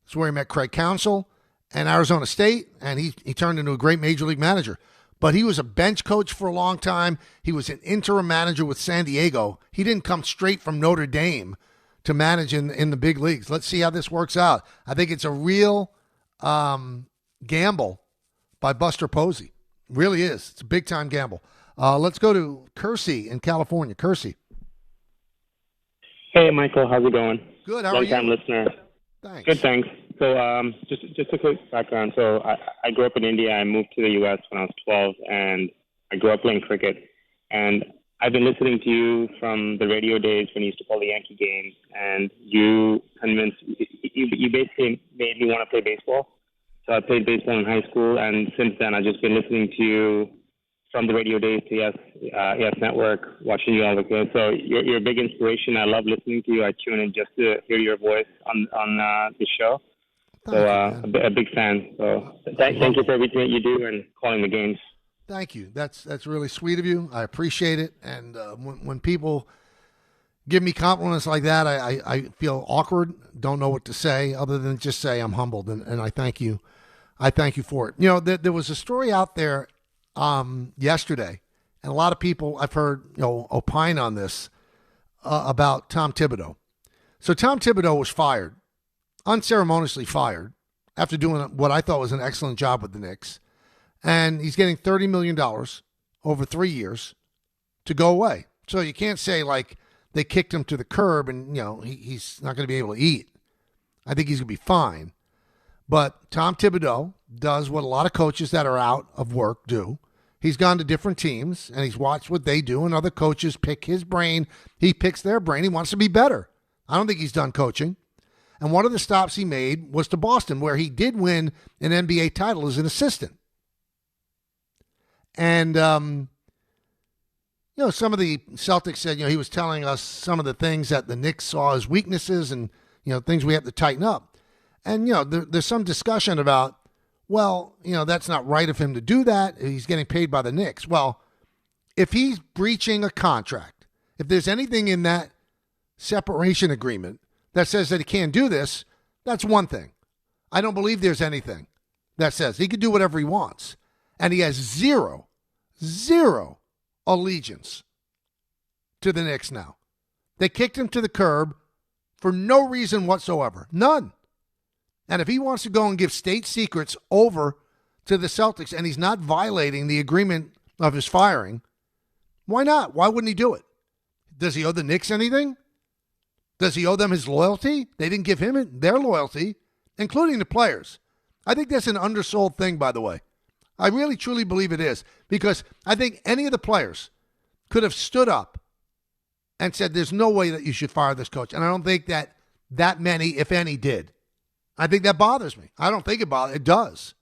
That's where he met Craig Counsell and Arizona State, and he turned into a great major league manager. But he was a bench coach for a long time. He was an interim manager with San Diego. He didn't come straight from Notre Dame to manage in the big leagues. Let's see how this works out. I think it's a real gamble by Buster Posey. Really is. It's a big-time gamble. Let's go to Kersey in California. Kersey. Hey, Michael. How's it going? Good. How are you? Long-time listener. Thanks. Good, thanks. So just a quick background. So I grew up in India. I moved to the U.S. when I was 12, and I grew up playing cricket. And I've been listening to you from the radio days when you used to call the Yankee games, and you basically made me want to play baseball. So I played baseball in high school, and since then I've just been listening to you from the radio days to Yes Network, watching you all the time. So you're a big inspiration. I love listening to you. I tune in just to hear your voice on the show. So a big fan. So thank you for everything that you do and calling the games. Thank you. That's really sweet of you. I appreciate it. And when people give me compliments like that, I feel awkward. Don't know what to say other than just say I'm humbled, and I thank you. I thank you for it. There was a story out there yesterday, and a lot of people I've heard opine on this about Tom Thibodeau. So Tom Thibodeau was fired, unceremoniously fired, after doing what I thought was an excellent job with the Knicks. And he's getting $30 million over 3 years to go away. So you can't say like they kicked him to the curb and, he's not going to be able to eat. I think he's going to be fine. But Tom Thibodeau does what a lot of coaches that are out of work do. He's gone to different teams and he's watched what they do, and other coaches pick his brain. He picks their brain. He wants to be better. I don't think he's done coaching. And one of the stops he made was to Boston, where he did win an NBA title as an assistant. And, some of the Celtics said, he was telling us some of the things that the Knicks saw as weaknesses and, things we have to tighten up. And, there's some discussion about, that's not right of him to do that. He's getting paid by the Knicks. Well, if he's breaching a contract, if there's anything in that separation agreement that says that he can't do this, that's one thing. I don't believe there's anything that says he can do whatever he wants. And he has zero allegiance to the Knicks now. They kicked him to the curb for no reason whatsoever. None. And if he wants to go and give state secrets over to the Celtics and he's not violating the agreement of his firing, why not? Why wouldn't he do it? Does he owe the Knicks anything? Does he owe them his loyalty? They didn't give him their loyalty, including the players. I think that's an undersold thing, by the way. I really, truly believe it is, because I think any of the players could have stood up and said, there's no way that you should fire this coach. And I don't think that many, if any, did. I think that bothers me. I don't think it does.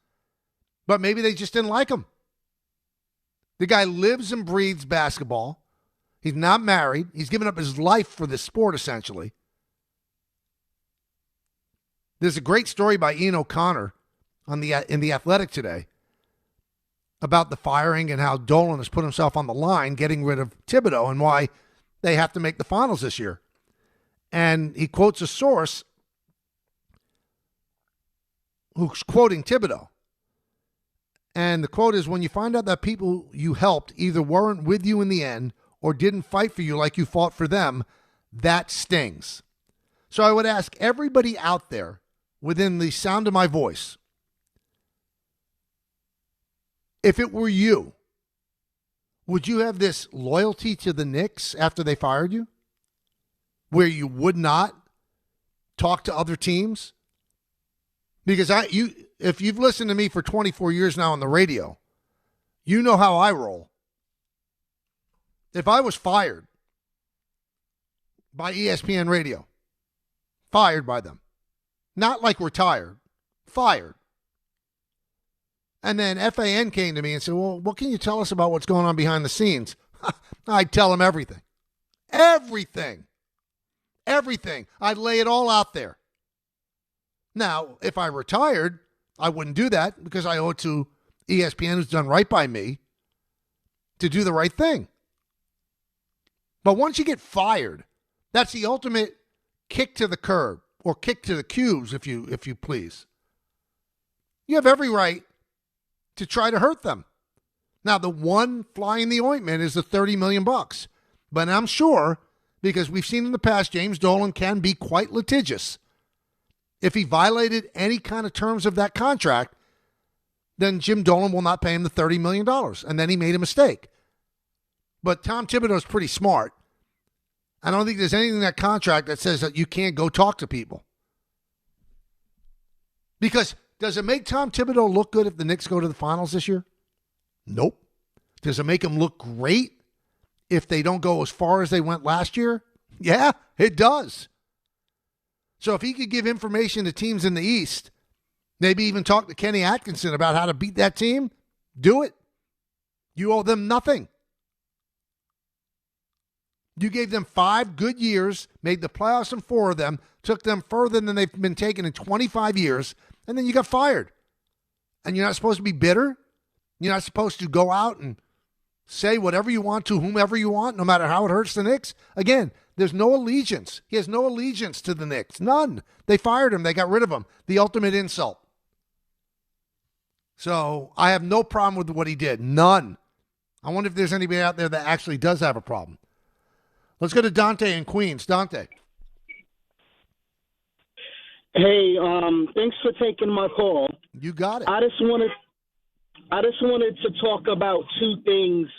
But maybe they just didn't like him. The guy lives and breathes basketball. He's not married. He's given up his life for this sport, essentially. There's a great story by Ian O'Connor in The Athletic today about the firing and how Dolan has put himself on the line getting rid of Thibodeau and why they have to make the finals this year. And he quotes a source who's quoting Thibodeau. And the quote is, when you find out that people you helped either weren't with you in the end or didn't fight for you like you fought for them, that stings. So I would ask everybody out there within the sound of my voice, if it were you, would you have this loyalty to the Knicks after they fired you? Where you would not talk to other teams? Because if you've listened to me for 24 years now on the radio, you know how I roll. If I was fired by ESPN Radio, fired by them, not like retired, fired, and then FAN came to me and said, well, what can you tell us about what's going on behind the scenes? I'd tell them everything. Everything. I'd lay it all out there. Now, if I retired, I wouldn't do that because I owe it to ESPN, who's done right by me, to do the right thing. But once you get fired, that's the ultimate kick to the curb, or kick to the cubes, if you please. You have every right to try to hurt them. Now, the one fly in the ointment is the $30 million. But I'm sure, because we've seen in the past, James Dolan can be quite litigious. If he violated any kind of terms of that contract, then Jim Dolan will not pay him the $30 million. And then he made a mistake. But Tom Thibodeau is pretty smart. I don't think there's anything in that contract that says that you can't go talk to people. Because does it make Tom Thibodeau look good if the Knicks go to the finals this year? Nope. Does it make him look great if they don't go as far as they went last year? Yeah, it does. So if he could give information to teams in the East, maybe even talk to Kenny Atkinson about how to beat that team, do it. You owe them nothing. You gave them 5 good years, made the playoffs in 4 of them, took them further than they've been taken in 25 years, and then you got fired. And you're not supposed to be bitter? You're not supposed to go out and say whatever you want to whomever you want, no matter how it hurts the Knicks? Again, there's no allegiance. He has no allegiance to the Knicks. None. They fired him. They got rid of him. The ultimate insult. So I have no problem with what he did. None. I wonder if there's anybody out there that actually does have a problem. Let's go to Dante in Queens. Dante. Hey, thanks for taking my call. You got it. I just wanted to talk about 2 things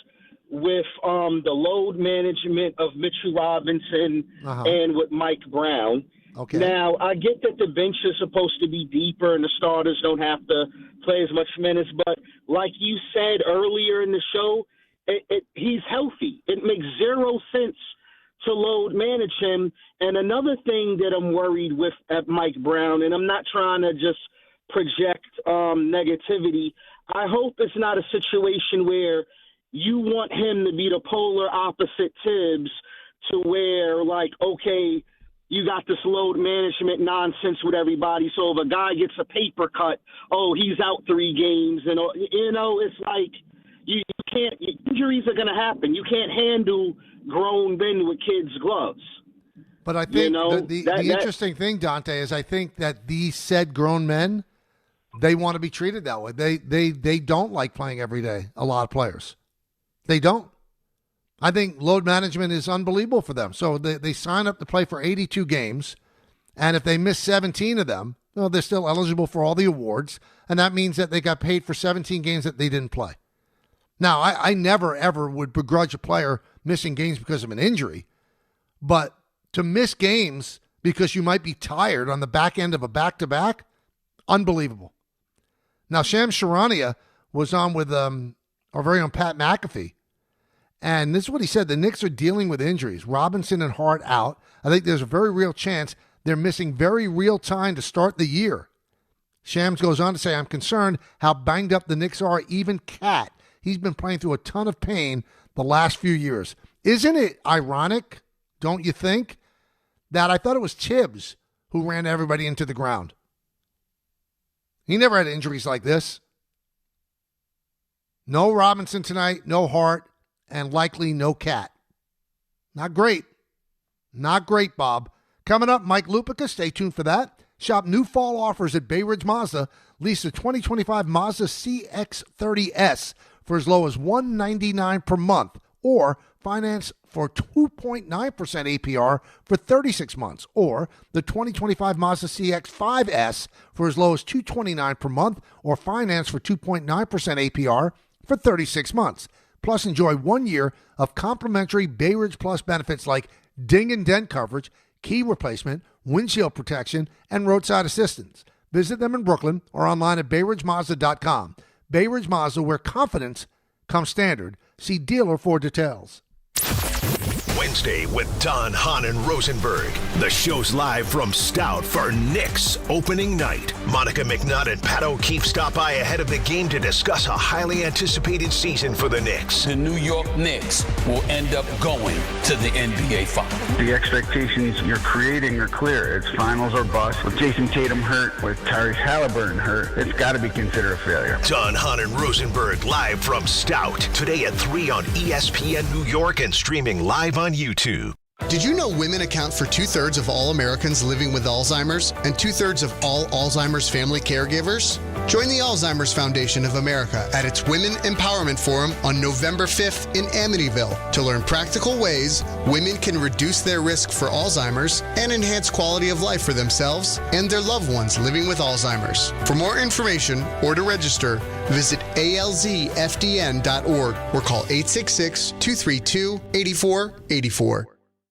with the load management of Mitchell Robinson and with Mike Brown. Okay. Now, I get that the bench is supposed to be deeper and the starters don't have to play as much minutes, but like you said earlier in the show, he's healthy. It makes zero sense to load manage him. And another thing that I'm worried with at Mike Brown, and I'm not trying to just project negativity, I hope it's not a situation where you want him to be the polar opposite Tibbs, to where, like, okay, you got this load management nonsense with everybody. So if a guy gets a paper cut, oh, he's out 3 games. And, you know, it's like you can't – injuries are going to happen. You can't handle grown men with kids' gloves. But I think the interesting thing, Dante, is I think that these said grown men, they want to be treated that way. They don't like playing every day, a lot of players. They don't. I think load management is unbelievable for them. So they sign up to play for 82 games, and if they miss 17 of them, well, they're still eligible for all the awards, and that means that they got paid for 17 games that they didn't play. Now, I never, ever would begrudge a player missing games because of an injury, but to miss games because you might be tired on the back end of a back-to-back, unbelievable. Now, Shams Charania was on with our very own Pat McAfee, and this is what he said. The Knicks are dealing with injuries. Robinson and Hart out. I think there's a very real chance they're missing very real time to start the year. Shams goes on to say, I'm concerned how banged up the Knicks are. Even Cat, he's been playing through a ton of pain the last few years. Isn't it ironic, don't you think, that I thought it was Tibbs who ran everybody into the ground? He never had injuries like this. No Robinson tonight, no Hart, and likely no Cat. Not great. Not great, Bob. Coming up, Mike Lupica. Stay tuned for that. Shop new fall offers at Bay Ridge Mazda. Lease a 2025 Mazda CX-30S for as low as $199 per month, or finance for 2.9% APR for 36 months, or the 2025 Mazda CX-5S for as low as $229 per month, or finance for 2.9% APR for 36 months. Plus, enjoy 1 year of complimentary Bay Ridge Plus benefits like ding and dent coverage, key replacement, windshield protection, and roadside assistance. Visit them in Brooklyn or online at BayRidgeMazda.com. Bay Ridge Mazda, where confidence comes standard. See dealer for details. Wednesday with Don, Hahn, and Rosenberg. The show's live from Stout for Knicks opening night. Monica McNutt and Pat O'Keefe stop by ahead of the game to discuss a highly anticipated season for the Knicks. The New York Knicks will end up going to the NBA Finals. The expectations you're creating are clear. It's finals or bust. With Jason Tatum hurt, with Tyrese Halliburton hurt, it's got to be considered a failure. Don, Hahn, and Rosenberg live from Stout. Today at 3 on ESPN New York and streaming live on YouTube. Did you know women account for 2/3 of all Americans living with Alzheimer's and 2/3 of all Alzheimer's family caregivers? Join the Alzheimer's Foundation of America at its Women Empowerment Forum on November 5th in Amityville to learn practical ways women can reduce their risk for Alzheimer's and enhance quality of life for themselves and their loved ones living with Alzheimer's. For more information or to register, visit alzfdn.org or call 866-232-8484.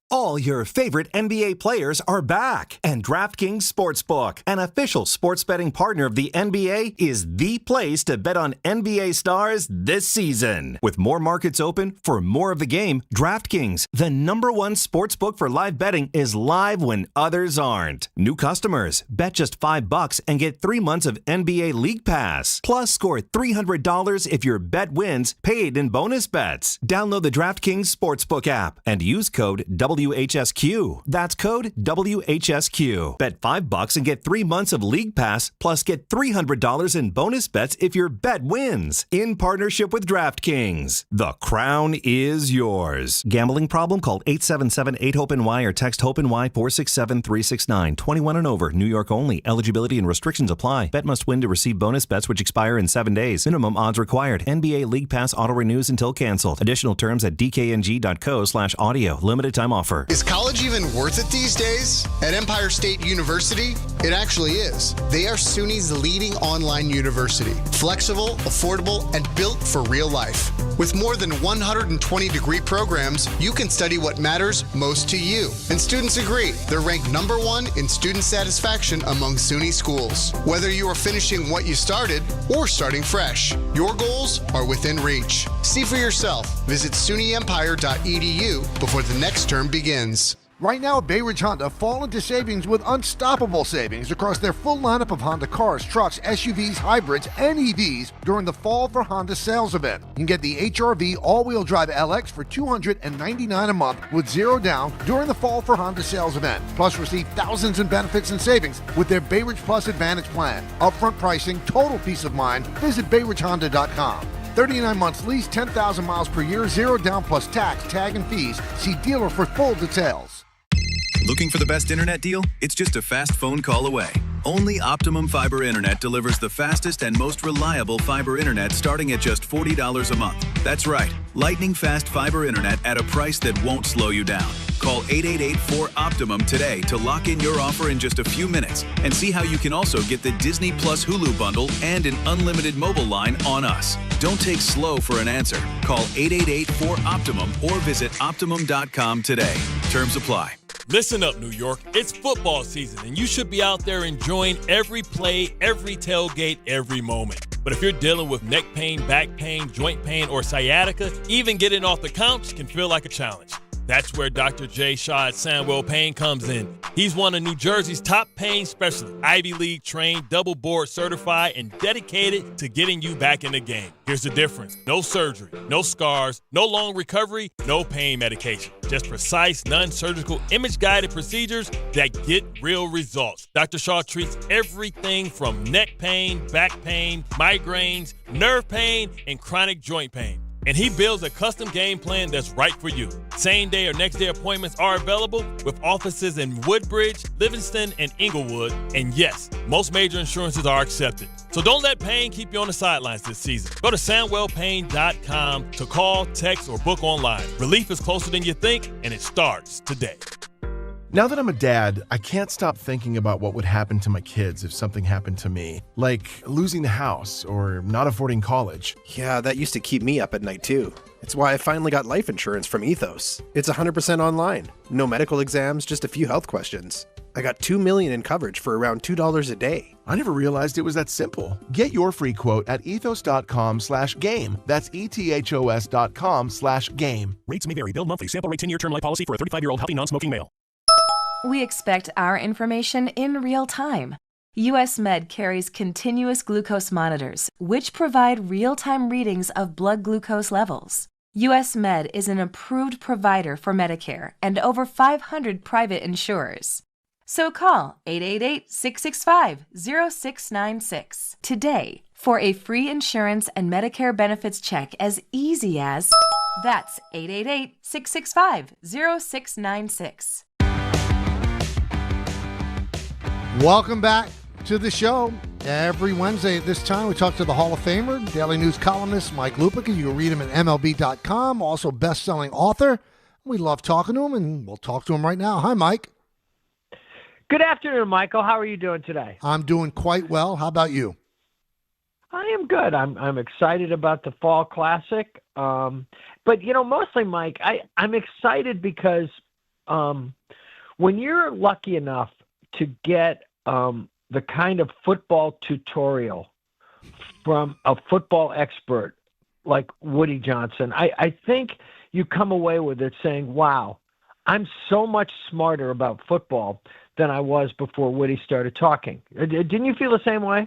All your favorite NBA players are back, and DraftKings Sportsbook, an official sports betting partner of the NBA, is the place to bet on NBA stars this season. With more markets open for more of the game, DraftKings, the #1 sportsbook for live betting, is live when others aren't. New customers, bet just $5 and get 3 months of NBA League Pass. Plus, score $300 if your bet wins, paid in bonus bets. Download the DraftKings Sportsbook app and use code WHSQ. That's code WHSQ. Bet $5 and get 3 months of League Pass, plus get $300 in bonus bets if your bet wins. In partnership with DraftKings. The crown is yours. Gambling problem? Call 877-8-HOPE-NY or text HOPE-NY 467-369. 21 and over. New York only. Eligibility and restrictions apply. Bet must win to receive bonus bets which expire in 7 days. Minimum odds required. NBA League Pass auto renews until canceled. Additional terms at dkng.co/audio. Limited time offer. Is college even worth it these days? At Empire State University, It actually is. They are SUNY's leading online university. Flexible, affordable, and built for real life. With more than 120 degree programs, you can study what matters most to you. And students agree. They're ranked #1 in student satisfaction among SUNY schools. Whether you are finishing what you started or starting fresh, your goals are within reach. See for yourself. Visit SUNYEmpire.edu before the next term begins. Right now at Bay Ridge Honda, fall into savings with unstoppable savings across their full lineup of Honda cars, trucks, SUVs, hybrids, and EVs during the Fall for Honda sales event. You can get the HR-V all-wheel drive LX for $299 a month with 0 down during the Fall for Honda sales event. Plus, receive thousands in benefits and savings with their Bay Ridge Plus Advantage plan. Upfront pricing, total peace of mind. Visit BayRidgeHonda.com. 39 months lease, 10,000 miles per year, 0 down plus tax, tag, and fees. See dealer for full details. Looking for the best internet deal? It's just a fast phone call away. Only Optimum Fiber Internet delivers the fastest and most reliable fiber internet starting at just $40 a month. That's right, lightning fast fiber internet at a price that won't slow you down. Call 888-4OPTIMUM today to lock in your offer in just a few minutes and see how you can also get the Disney Plus Hulu bundle and an unlimited mobile line on us. Don't take slow for an answer. Call 888-4OPTIMUM or visit Optimum.com today. Terms apply. Listen up, New York. It's football season, and you should be out there enjoying every play, every tailgate, every moment. But if you're dealing with neck pain, back pain, joint pain, or sciatica, even getting off the couch can feel like a challenge. That's where Dr. Jay Shaw at Sandwell Pain comes in. He's one of New Jersey's top pain specialists, Ivy League trained, double board certified, and dedicated to getting you back in the game. Here's the difference. No surgery, no scars, no long recovery, no pain medication. Just precise, non-surgical, image-guided procedures that get real results. Dr. Shaw treats everything from neck pain, back pain, migraines, nerve pain, and chronic joint pain. And he builds a custom game plan that's right for you. Same day or next day appointments are available with offices in Woodbridge, Livingston, and Inglewood. And yes, most major insurances are accepted. So don't let pain keep you on the sidelines this season. Go to SandwellPain.com to call, text, or book online. Relief is closer than you think, and it starts today. Now that I'm a dad, I can't stop thinking about what would happen to my kids if something happened to me, like losing the house or not affording college. Yeah, that used to keep me up at night too. It's why I finally got life insurance from Ethos. It's 100% online. No medical exams, just a few health questions. I got $2 million in coverage for around $2 a day. I never realized it was that simple. Get your free quote at ethos.com/game. That's ethos.com/game. Rates may vary. Bill monthly. Sample rate 10-year term life policy for a 35-year-old healthy non-smoking male. We expect our information in real time. US Med carries continuous glucose monitors, which provide real-time readings of blood glucose levels. US Med is an approved provider for Medicare and over 500 private insurers. So call 888-665-0696 today for a free insurance and Medicare benefits check as easy as... That's 888-665-0696. Welcome back to the show. Every Wednesday at this time, we talk to the Hall of Famer, Daily News columnist Mike Lupica. You can read him at MLB.com, also best-selling author. We love talking to him, and we'll talk to him right now. Hi, Mike. Good afternoon, Michael. How are you doing today? I'm doing quite well. How about you? I am good. I'm excited about the Fall Classic. But, mostly, Mike, I'm excited because when you're lucky enough to get the kind of football tutorial from a football expert like Woody Johnson, I think you come away with it saying, wow, I'm so much smarter about football than I was before Woody started talking. Didn't you feel the same way?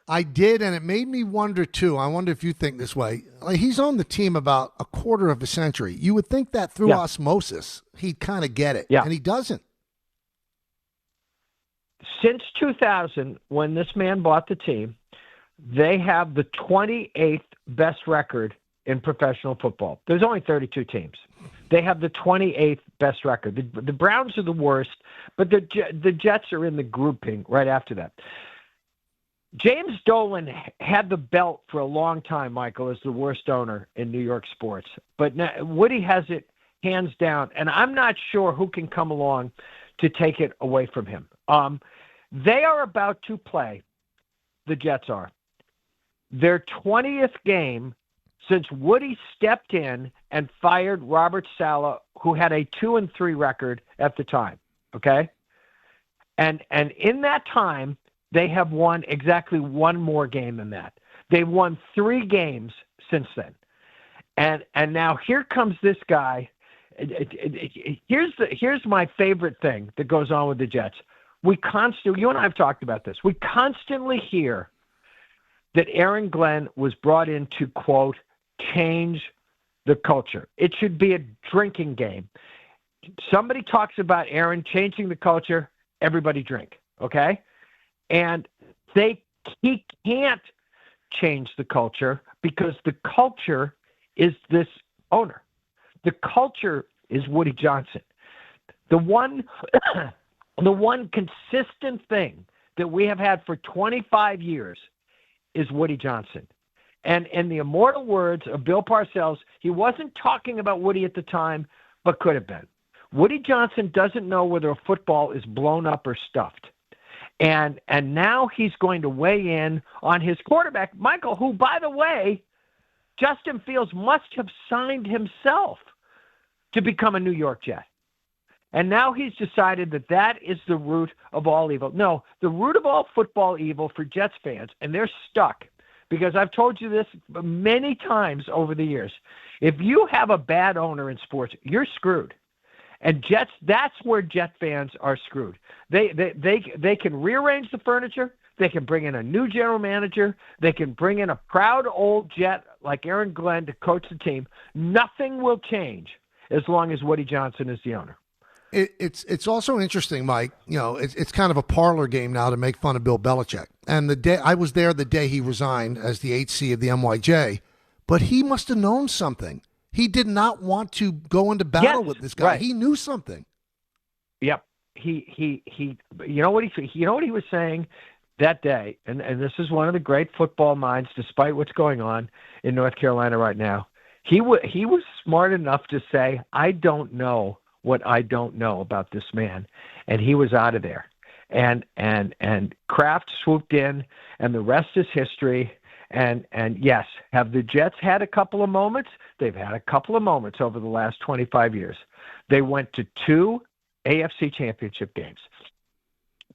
I did, and it made me wonder, too. I wonder if you think this way. He's on the team about a quarter of a century. You would think that through osmosis, he'd kind of get it, and he doesn't. Since 2000, when this man bought the team, they have the 28th best record in professional football. There's only 32 teams. They have the 28th best record. The Browns are the worst, but the Jets are in the grouping right after that. James Dolan had the belt for a long time, Michael, as the worst owner in New York sports. But now, Woody has it hands down, and I'm not sure who can come along to take it away from him. They are about to play, the Jets are, their 20th game since Woody stepped in and fired Robert Saleh, who had a 2-3 record at the time. Okay? And in that time, they have won exactly one more game than that. They've won 3 games since then. And now here comes this guy. Here's my favorite thing that goes on with the Jets. You and I have talked about this. We constantly hear that Aaron Glenn was brought in to, quote, change the culture. It should be a drinking game. Somebody talks about Aaron changing the culture, everybody drink, okay? And he can't change the culture because the culture is this owner. The culture is Woody Johnson. The one consistent thing that we have had for 25 years is Woody Johnson. And in the immortal words of Bill Parcells, he wasn't talking about Woody at the time, but could have been. Woody Johnson doesn't know whether a football is blown up or stuffed. And now he's going to weigh in on his quarterback, Michael, who, by the way, Justin Fields must have signed himself to become a New York Jet. And now he's decided that is the root of all evil. No, the root of all football evil for Jets fans, and they're stuck, because I've told you this many times over the years. If you have a bad owner in sports, you're screwed. And Jets, that's where Jet fans are screwed. They can rearrange the furniture. They can bring in a new general manager. They can bring in a proud old Jet like Aaron Glenn to coach the team. Nothing will change as long as Woody Johnson is the owner. It's also interesting, Mike. You know, it's kind of a parlor game now to make fun of Bill Belichick. And the day I was there, the day he resigned as the HC of the NYJ, but he must have known something. He did not want to go into battle with this guy. Right. He knew something. Yep. He. You know what he was saying that day, and this is one of the great football minds, despite what's going on in North Carolina right now. He was smart enough to say, "I don't know what I don't know about this man," and he was out of there. And Kraft swooped in, and the rest is history. And yes, have the Jets had a couple of moments? They've had a couple of moments over the last 25 years. They went to 2 AFC championship games.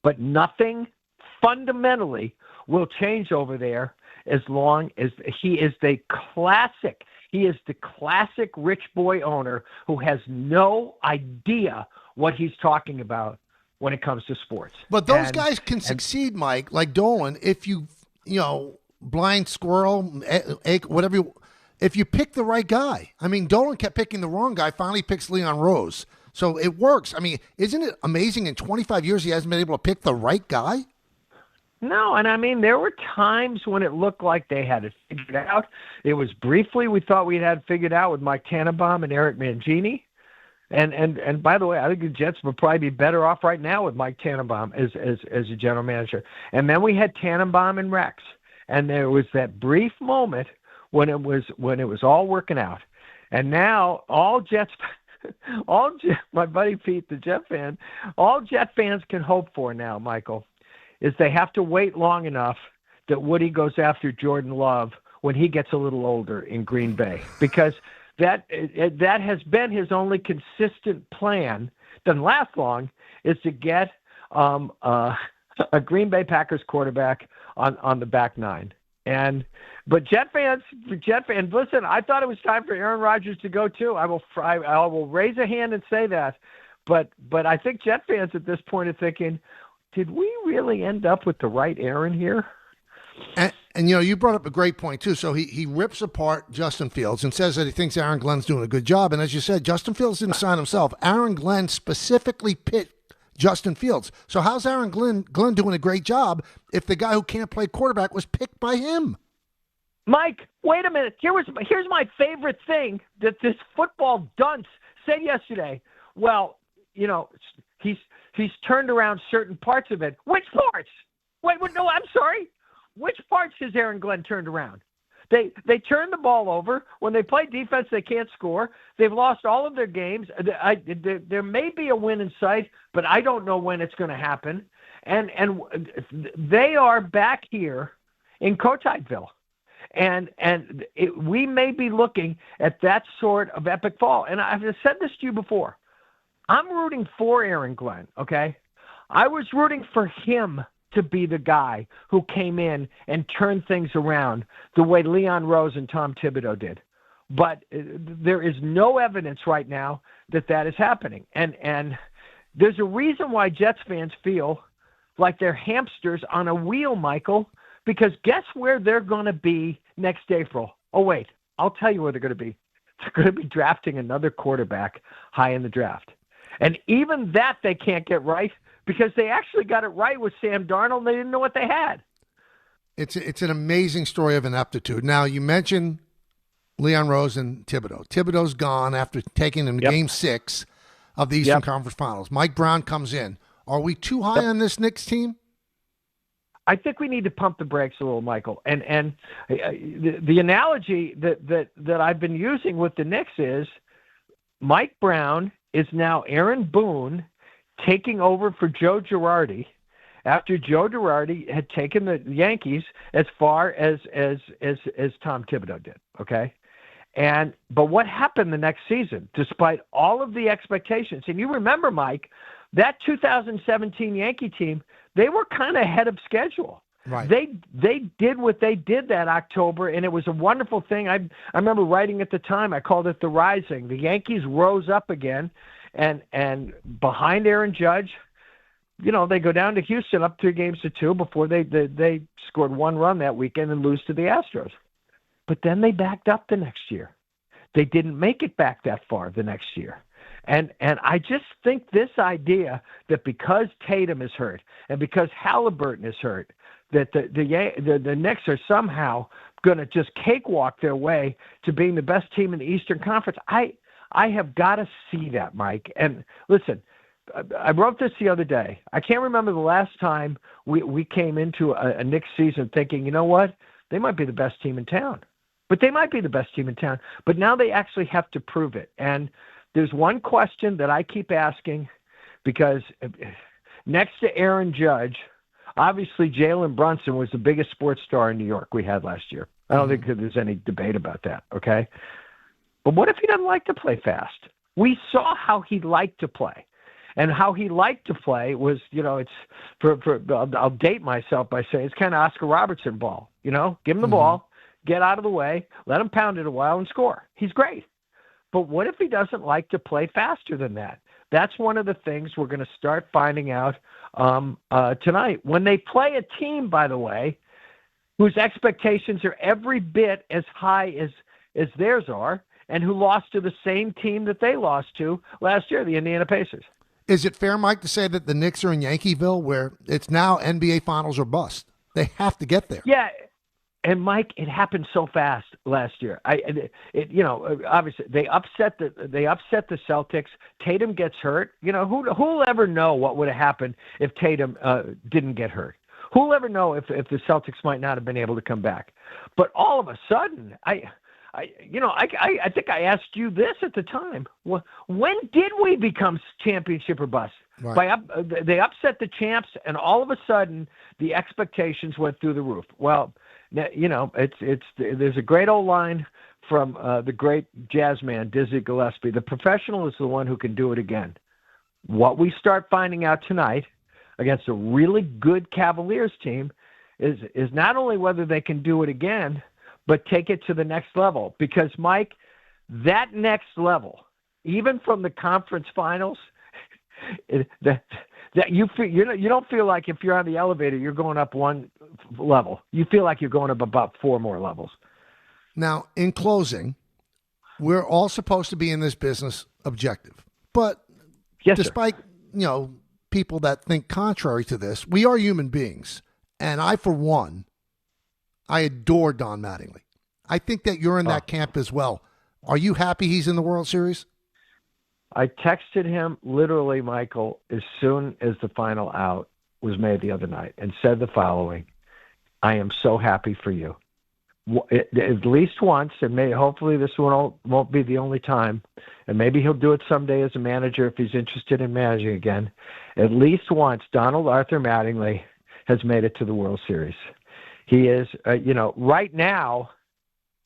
But nothing fundamentally will change over there as long as he is the classic rich boy owner who has no idea what he's talking about when it comes to sports. But those guys can succeed, Mike, like Dolan, if you blind squirrel, whatever, if you pick the right guy. I mean, Dolan kept picking the wrong guy, finally picks Leon Rose. So it works. I mean, isn't it amazing in 25 years he hasn't been able to pick the right guy? No, and I mean, there were times when it looked like they had it figured out. It was briefly we thought we had figured out with Mike Tannenbaum and Eric Mangini. And by the way, I think the Jets would probably be better off right now with Mike Tannenbaum as a general manager. And then we had Tannenbaum and Rex. And there was that brief moment when it was all working out. And now all Jets my buddy Pete, the Jet fan, all Jet fans can hope for now, Michael, is they have to wait long enough that Woody goes after Jordan Love when he gets a little older in Green Bay, because that has been his only consistent plan. Doesn't last long, is to get a Green Bay Packers quarterback on the back nine. But Jet fans, listen, I thought it was time for Aaron Rodgers to go too. I will raise a hand and say that. But I think Jet fans at this point are thinking, did we really end up with the right Aaron here? And you brought up a great point too. So he rips apart Justin Fields and says that he thinks Aaron Glenn's doing a good job. And as you said, Justin Fields didn't sign himself. Aaron Glenn specifically picked Justin Fields. So how's Aaron Glenn doing a great job if the guy who can't play quarterback was picked by him? Mike, wait a minute. Here's my favorite thing that this football dunce said yesterday. Well, he's turned around certain parts of it. Which parts? Wait, no, I'm sorry. Which parts has Aaron Glenn turned around? They turn the ball over. When they play defense, they can't score. They've lost all of their games. There may be a win in sight, but I don't know when it's going to happen. And they are back here in Coatesville. And we may be looking at that sort of epic fall. And I've said this to you before. I'm rooting for Aaron Glenn, okay? I was rooting for him to be the guy who came in and turned things around the way Leon Rose and Tom Thibodeau did. But there is no evidence right now that that is happening. And there's a reason why Jets fans feel like they're hamsters on a wheel, Michael, because guess where they're going to be next April? Oh, wait, I'll tell you where they're going to be. They're going to be drafting another quarterback high in the draft. And even that they can't get right because they actually got it right with Sam Darnold and they didn't know what they had. It's an amazing story of ineptitude. Now, you mentioned Leon Rose and Thibodeau. Thibodeau's gone after taking him to Game 6 of the Eastern Conference Finals. Mike Brown comes in. Are we too high on this Knicks team? I think we need to pump the brakes a little, Michael. And the analogy that I've been using with the Knicks is Mike Brown is now Aaron Boone taking over for Joe Girardi after Joe Girardi had taken the Yankees as far as Tom Thibodeau did, okay? But what happened the next season, despite all of the expectations? And you remember, Mike, that 2017 Yankee team, they were kind of ahead of schedule. Right. They did what they did that October, and it was a wonderful thing. I remember writing at the time, I called it the rising. The Yankees rose up again, and behind Aaron Judge, you know, they go down to Houston up 3-2 before they scored one run that weekend and lose to the Astros. But then they backed up the next year. They didn't make it back that far the next year. And I just think this idea that because Tatum is hurt and because Halliburton is hurt, that the Knicks are somehow going to just cakewalk their way to being the best team in the Eastern Conference. I have got to see that, Mike. And listen, I wrote this the other day. I can't remember the last time we came into a Knicks season thinking, you know what, they might be the best team in town. But they might be the best team in town. But now they actually have to prove it. And there's one question that I keep asking because next to Aaron Judge, obviously Jalen Brunson was the biggest sports star in New York we had last year. I don't think there's any debate about that, okay? But what if he doesn't like to play fast? We saw how he liked to play. And how he liked to play was, you know, it's I'll date myself by saying it's kind of Oscar Robertson ball, you know? Give him the ball, get out of the way, let him pound it a while and score. He's great. But what if he doesn't like to play faster than that? That's one of the things we're going to start finding out tonight. When they play a team, by the way, whose expectations are every bit as high as theirs are, and who lost to the same team that they lost to last year, the Indiana Pacers. Is it fair, Mike, to say that the Knicks are in Yankeeville where it's now NBA Finals or bust? They have to get there. Yeah. And Mike, it happened so fast last year. Obviously they upset the Celtics. Tatum gets hurt. You know, who'll ever know what would have happened if Tatum didn't get hurt? Who'll ever know if the Celtics might not have been able to come back? But all of a sudden, I think I asked you this at the time. When did we become championship or bust? Right. They upset the champs, and all of a sudden the expectations went through the roof. Well, you know, there's a great old line from the great jazz man Dizzy Gillespie. The professional is the one who can do it again. What we start finding out tonight against a really good Cavaliers team is not only whether they can do it again, but take it to the next level. Because, Mike, that next level, even from the conference finals, that you don't feel like if you're on the elevator, you're going up one level. You feel like you're going up about 4 more levels. Now, in closing, we're all supposed to be in this business objective. But despite, people that think contrary to this, we are human beings. And I, for one, I adore Don Mattingly. I think that you're in that camp as well. Are you happy he's in the World Series? I texted him literally, Michael, as soon as the final out was made the other night and said the following: I am so happy for you. at least once, and hopefully this won't be the only time, and maybe he'll do it someday as a manager if he's interested in managing again. At least once, Donald Arthur Mattingly has made it to the World Series. He is, right now,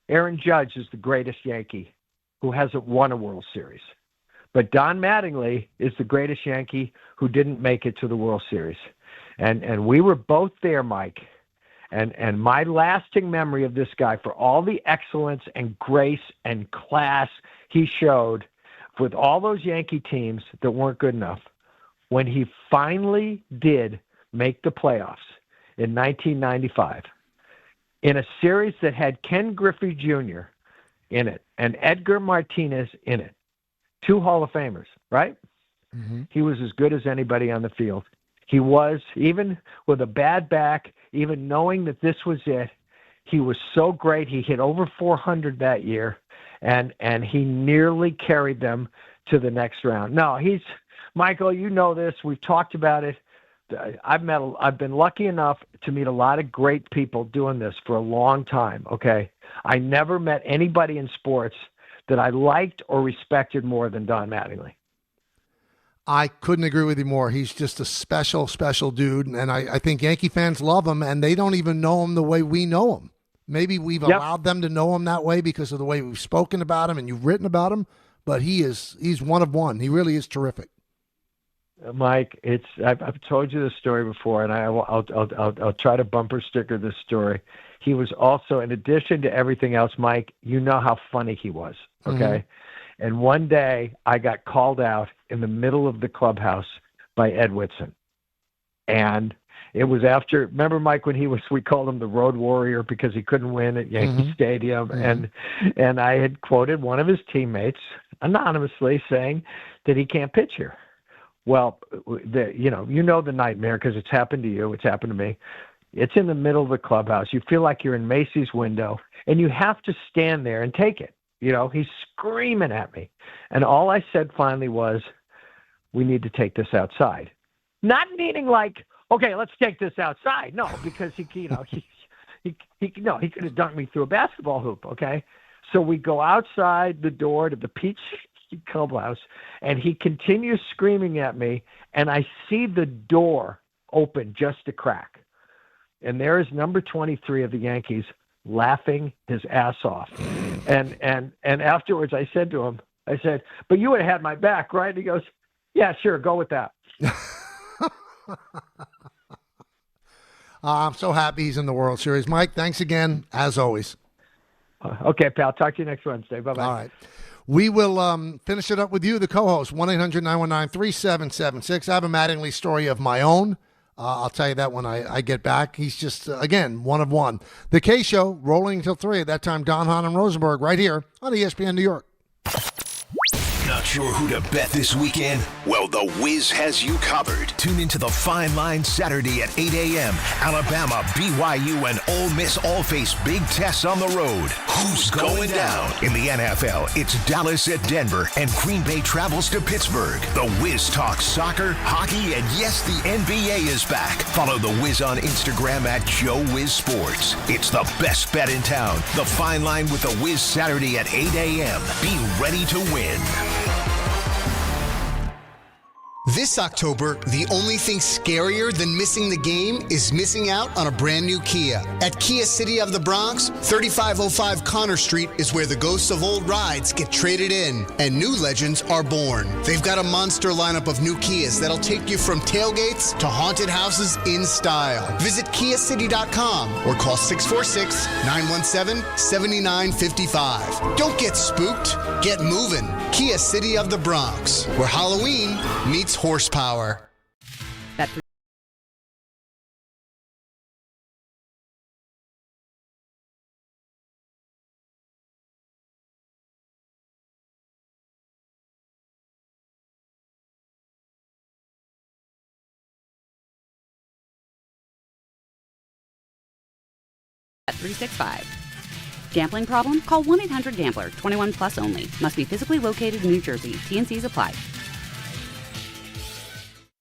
Aaron Judge is the greatest Yankee who hasn't won a World Series. But Don Mattingly is the greatest Yankee who didn't make it to the World Series. And we were both there, Mike. And my lasting memory of this guy, for all the excellence and grace and class he showed with all those Yankee teams that weren't good enough, when he finally did make the playoffs in 1995, in a series that had Ken Griffey Jr. in it and Edgar Martinez in it, 2 Hall of Famers, right? Mm-hmm. He was as good as anybody on the field. He was, even with a bad back, even knowing that this was it, he was so great. He hit over 400 that year, and he nearly carried them to the next round. No, Michael, you know this. We've talked about it. I've been lucky enough to meet a lot of great people doing this for a long time, okay? I never met anybody in sports that I liked or respected more than Don Mattingly. I couldn't agree with you more. He's just a special, special dude, and I think Yankee fans love him, and they don't even know him the way we know him. Maybe we've allowed them to know him that way because of the way we've spoken about him and you've written about him, but he's one of one. He really is terrific. Mike, I've told you this story before, and I'll try to bumper sticker this story. He was also, in addition to everything else, Mike, you know how funny he was, okay? Mm-hmm. And one day I got called out in the middle of the clubhouse by Ed Whitson. And it was after, remember, Mike, when we called him the Road Warrior because he couldn't win at Yankee Stadium. Mm-hmm. And I had quoted one of his teammates anonymously saying that he can't pitch here. Well, you know the nightmare because it's happened to you. It's happened to me. It's in the middle of the clubhouse. You feel like you're in Macy's window, and you have to stand there and take it. He's screaming at me. And all I said finally was, we need to take this outside. Not meaning like, okay, let's take this outside. No, because he could have dunked me through a basketball hoop, okay? So we go outside the door to the Peach Clubhouse, and he continues screaming at me, and I see the door open just a crack. And there is number 23 of the Yankees laughing his ass off. And afterwards I said to him, but you would have had my back, right? And he goes, yeah, sure, go with that. I'm so happy he's in the World Series. Mike, thanks again, as always. Okay, pal. Talk to you next Wednesday. Bye-bye. All right. We will finish it up with you, the co-host, 1-800-919-3776. I have a Mattingly story of my own. I'll tell you that when I get back. He's just, again, one of one. The K Show, rolling until 3. At that time, Don, Hahn, and Rosenberg right here on ESPN New York. Not sure who to bet this weekend? Well, The Wiz has you covered. Tune into the Fine Line Saturday at 8 a.m. Alabama, BYU, and Ole Miss all face big tests on the road. Who's going down? In the NFL, it's Dallas at Denver, and Green Bay travels to Pittsburgh. The Wiz talks soccer, hockey, and yes, the NBA is back. Follow The Wiz on Instagram at Joe Wiz Sports. It's the best bet in town. The Fine Line with The Wiz Saturday at 8 a.m. Be ready to win. This October, the only thing scarier than missing the game is missing out on a brand new Kia. At Kia City of the Bronx, 3505 Connor Street is where the ghosts of old rides get traded in and new legends are born. They've got a monster lineup of new Kias that'll take you from tailgates to haunted houses in style. Visit KiaCity.com or call 646-917-7955. Don't get spooked, get moving. Kia City of the Bronx, where Halloween meets horsepower. At 365. Gambling problem? Call 1-800-GAMBLER. 21 plus only. Must be physically located in New Jersey. T&Cs apply.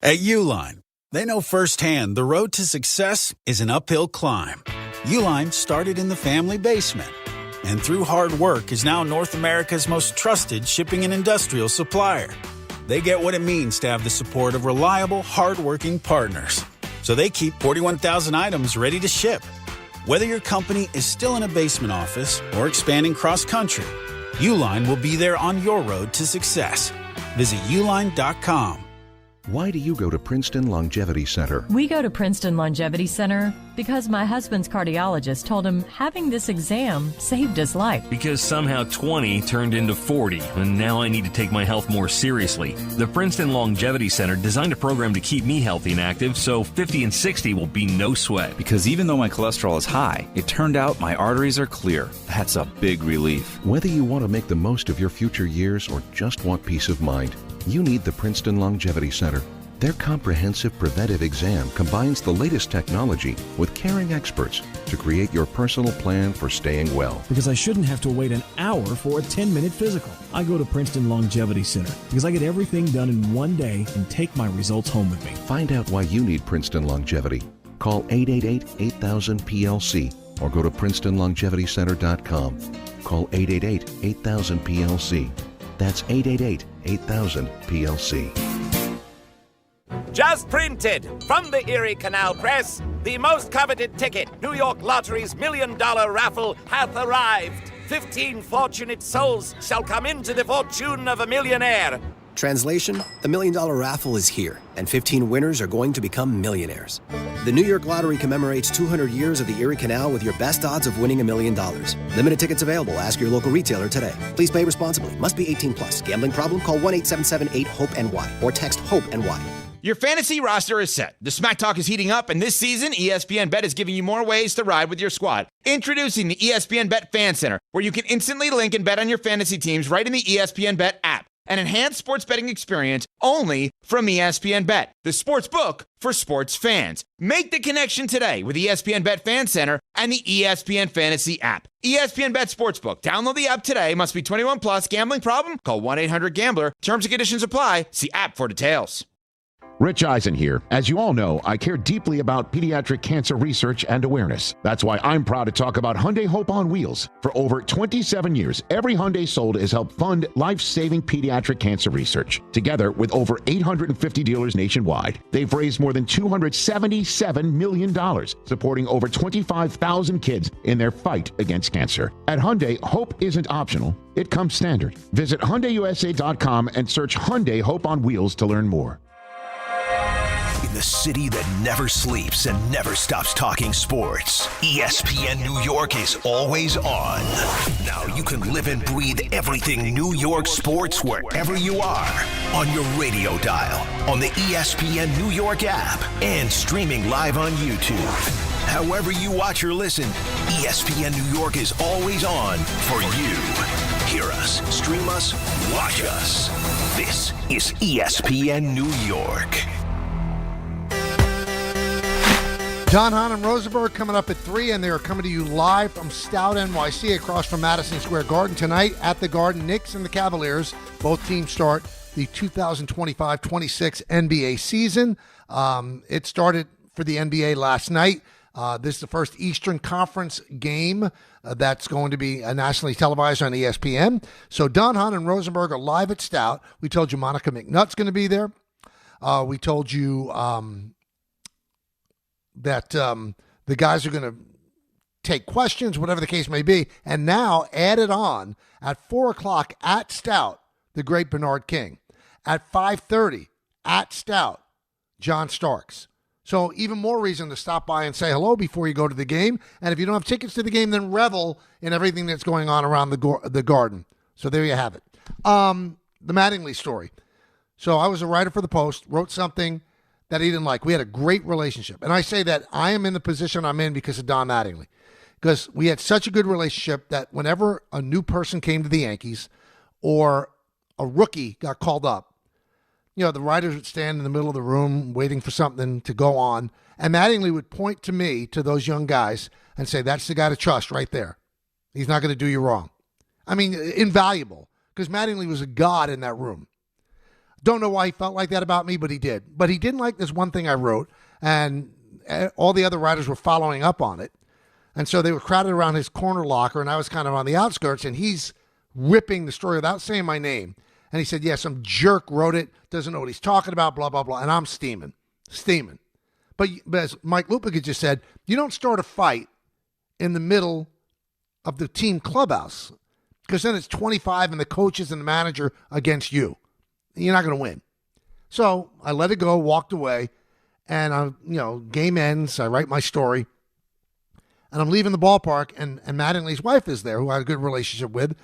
At Uline, they know firsthand the road to success is an uphill climb. Uline started in the family basement, and through hard work is now North America's most trusted shipping and industrial supplier. They get what it means to have the support of reliable, hard-working partners. So they keep 41,000 items ready to ship. Whether your company is still in a basement office or expanding cross-country, Uline will be there on your road to success. Visit uline.com. Why do you go to Princeton Longevity Center? We go to Princeton Longevity Center because my husband's cardiologist told him having this exam saved his life. Because somehow 20 turned into 40, and now I need to take my health more seriously. The Princeton Longevity Center designed a program to keep me healthy and active, so 50 and 60 will be no sweat. Because even though my cholesterol is high, it turned out my arteries are clear. That's a big relief. Whether you want to make the most of your future years or just want peace of mind, you need the Princeton Longevity Center. Their comprehensive preventive exam combines the latest technology with caring experts to create your personal plan for staying well. Because I shouldn't have to wait an hour for a 10-minute physical. I go to Princeton Longevity Center because I get everything done in one day and take my results home with me. Find out why you need Princeton Longevity. Call 888-8000-PLC or go to PrincetonLongevityCenter.com. Call 888-8000-PLC. That's 888-8000-PLC. Just printed from the Erie Canal Press, the most coveted ticket, New York Lottery's $1 million raffle, hath arrived. 15 fortunate souls shall come into the fortune of a millionaire. Translation, the $1 million raffle is here, and 15 winners are going to become millionaires. The New York Lottery commemorates 200 years of the Erie Canal with your best odds of winning $1 million. Limited tickets available. Ask your local retailer today. Please play responsibly. Must be 18 plus. Gambling problem? Call 1-877-8-HOPE-NY or text HOPE-NY. Your fantasy roster is set. The Smack Talk is heating up, and this season, ESPN Bet is giving you more ways to ride with your squad. Introducing the ESPN Bet Fan Center, where you can instantly link and bet on your fantasy teams right in the ESPN Bet app. An enhanced sports betting experience only from ESPN Bet, the sports book for sports fans. Make the connection today with ESPN Bet Fan Center and the ESPN Fantasy app. ESPN Bet Sportsbook. Download the app today. Must be 21 plus. Gambling problem? Call 1-800-GAMBLER. Terms and conditions apply. See app for details. Rich Eisen here. As you all know, I care deeply about pediatric cancer research and awareness. That's why I'm proud to talk about Hyundai Hope on Wheels. For over 27 years, every Hyundai sold has helped fund life-saving pediatric cancer research. Together with over 850 dealers nationwide, they've raised more than $277 million, supporting over 25,000 kids in their fight against cancer. At Hyundai, hope isn't optional. It comes standard. Visit HyundaiUSA.com and search Hyundai Hope on Wheels to learn more. In the city that never sleeps and never stops talking sports, ESPN New York is always on. Now you can live and breathe everything New York sports wherever you are. On your radio dial, on the ESPN New York app, and streaming live on YouTube. However you watch or listen, ESPN New York is always on for you. Hear us, stream us, watch us. This is ESPN New York. Don Hahn and Rosenberg coming up at 3, and they are coming to you live from Stout, NYC, across from Madison Square Garden tonight at the Garden. Knicks and the Cavaliers, both teams start the 2025-26 NBA season. It started for the NBA last night. This is the first Eastern Conference game that's going to be nationally televised on ESPN. So Don Hahn and Rosenberg are live at Stout. We told you Monica McNutt's going to be there. We told you that the guys are going to take questions, whatever the case may be. And now added on at 4 o'clock at Stout, the great Bernard King. At 5:30 at Stout, John Starks. So even more reason to stop by and say hello before you go to the game. And if you don't have tickets to the game, then revel in everything that's going on around the Garden. So there you have it. The Mattingly story. So I was a writer for the Post, wrote something that he didn't like. We had a great relationship. And I say that I am in the position I'm in because of Don Mattingly. Because we had such a good relationship that whenever a new person came to the Yankees or a rookie got called up, you know, the writers would stand in the middle of the room waiting for something to go on. And Mattingly would point to me, to those young guys, and say, that's the guy to trust right there. He's not going to do you wrong. I mean, invaluable. Because Mattingly was a god in that room. Don't know why he felt like that about me, but he did. But he didn't like this one thing I wrote, and all the other writers were following up on it. And so they were crowded around his corner locker, and I was kind of on the outskirts, and he's ripping the story without saying my name. And he said, yeah, some jerk wrote it, doesn't know what he's talking about, blah, blah, blah. And I'm steaming. But as Mike Lupica just said, you don't start a fight in the middle of the team clubhouse, because then it's 25 and the coaches and the manager against you. You're not going to win. So I let it go, walked away, and game ends. I write my story, and I'm leaving the ballpark, and Mattingly's wife is there, who I had a good relationship with,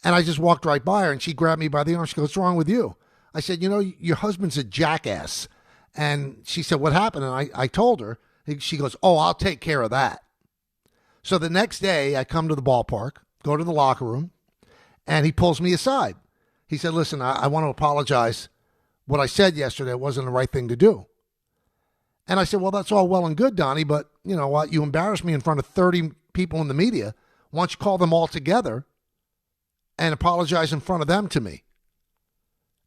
and I just walked right by her, and she grabbed me by the arm. She goes, "What's wrong with you?" I said, your husband's a jackass. And she said, "What happened?" And I told her. She goes, "Oh, I'll take care of that." So the next day, I come to the ballpark, go to the locker room, and he pulls me aside. He said, "Listen, I want to apologize. What I said yesterday wasn't the right thing to do." And I said, "Well, that's all well and good, Donnie, but you know what? You embarrassed me in front of 30 people in the media. Why don't you call them all together and apologize in front of them to me?"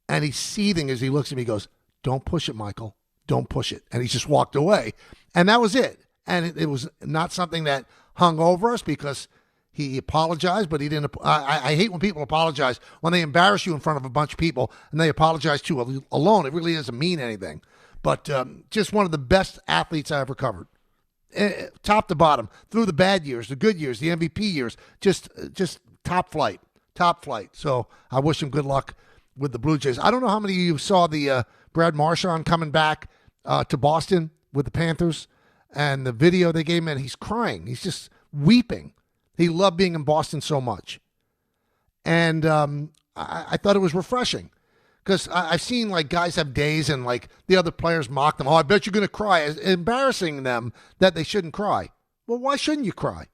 And he's seething as he looks at me. He goes, "Don't push it, Michael. Don't push it." And he just walked away. And that was it. And it was not something that hung over us, because he apologized, but he didn't. I hate when people apologize, when they embarrass you in front of a bunch of people and they apologize to you alone. It really doesn't mean anything. But just one of the best athletes I ever covered, top to bottom, through the bad years, the good years, the MVP years, just top flight. So I wish him good luck with the Blue Jays. I don't know how many of you saw the Brad Marchand coming back to Boston with the Panthers, and the video they gave him, and he's crying. He's just weeping. He loved being in Boston so much. And I thought it was refreshing, because I've seen like guys have days and like the other players mock them. "Oh, I bet you're going to cry," embarrassing them that they shouldn't cry. Well, why shouldn't you cry?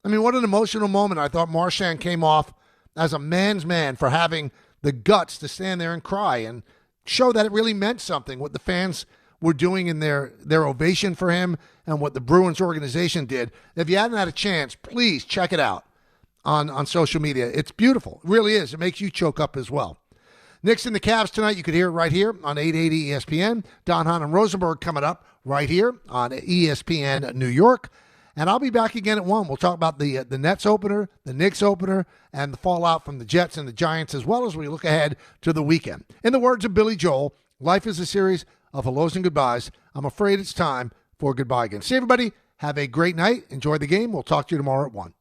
I mean, what an emotional moment. I thought Marchand came off as a man's man for having the guts to stand there and cry and show that it really meant something, what the fans were doing in their ovation for him and what the Bruins organization did. If you hadn't had a chance, please check it out on social media. It's beautiful. It really is. It makes you choke up as well. Knicks and the Cavs tonight. You could hear it right here on 880 ESPN. Don, Hahn, and Rosenberg coming up right here on ESPN New York. And I'll be back again at 1. We'll talk about the Nets opener, the Knicks opener, and the fallout from the Jets and the Giants, as well as we look ahead to the weekend. In the words of Billy Joel, life is a series of hellos and goodbyes. I'm afraid it's time for goodbye again. See everybody. Have a great night. Enjoy the game. We'll talk to you tomorrow at 1.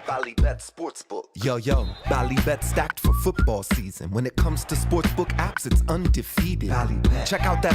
Ballybet Sportsbook. Yo, Ballybet stacked for football season. When it comes to sportsbook apps, it's undefeated. Ballybet. Check out that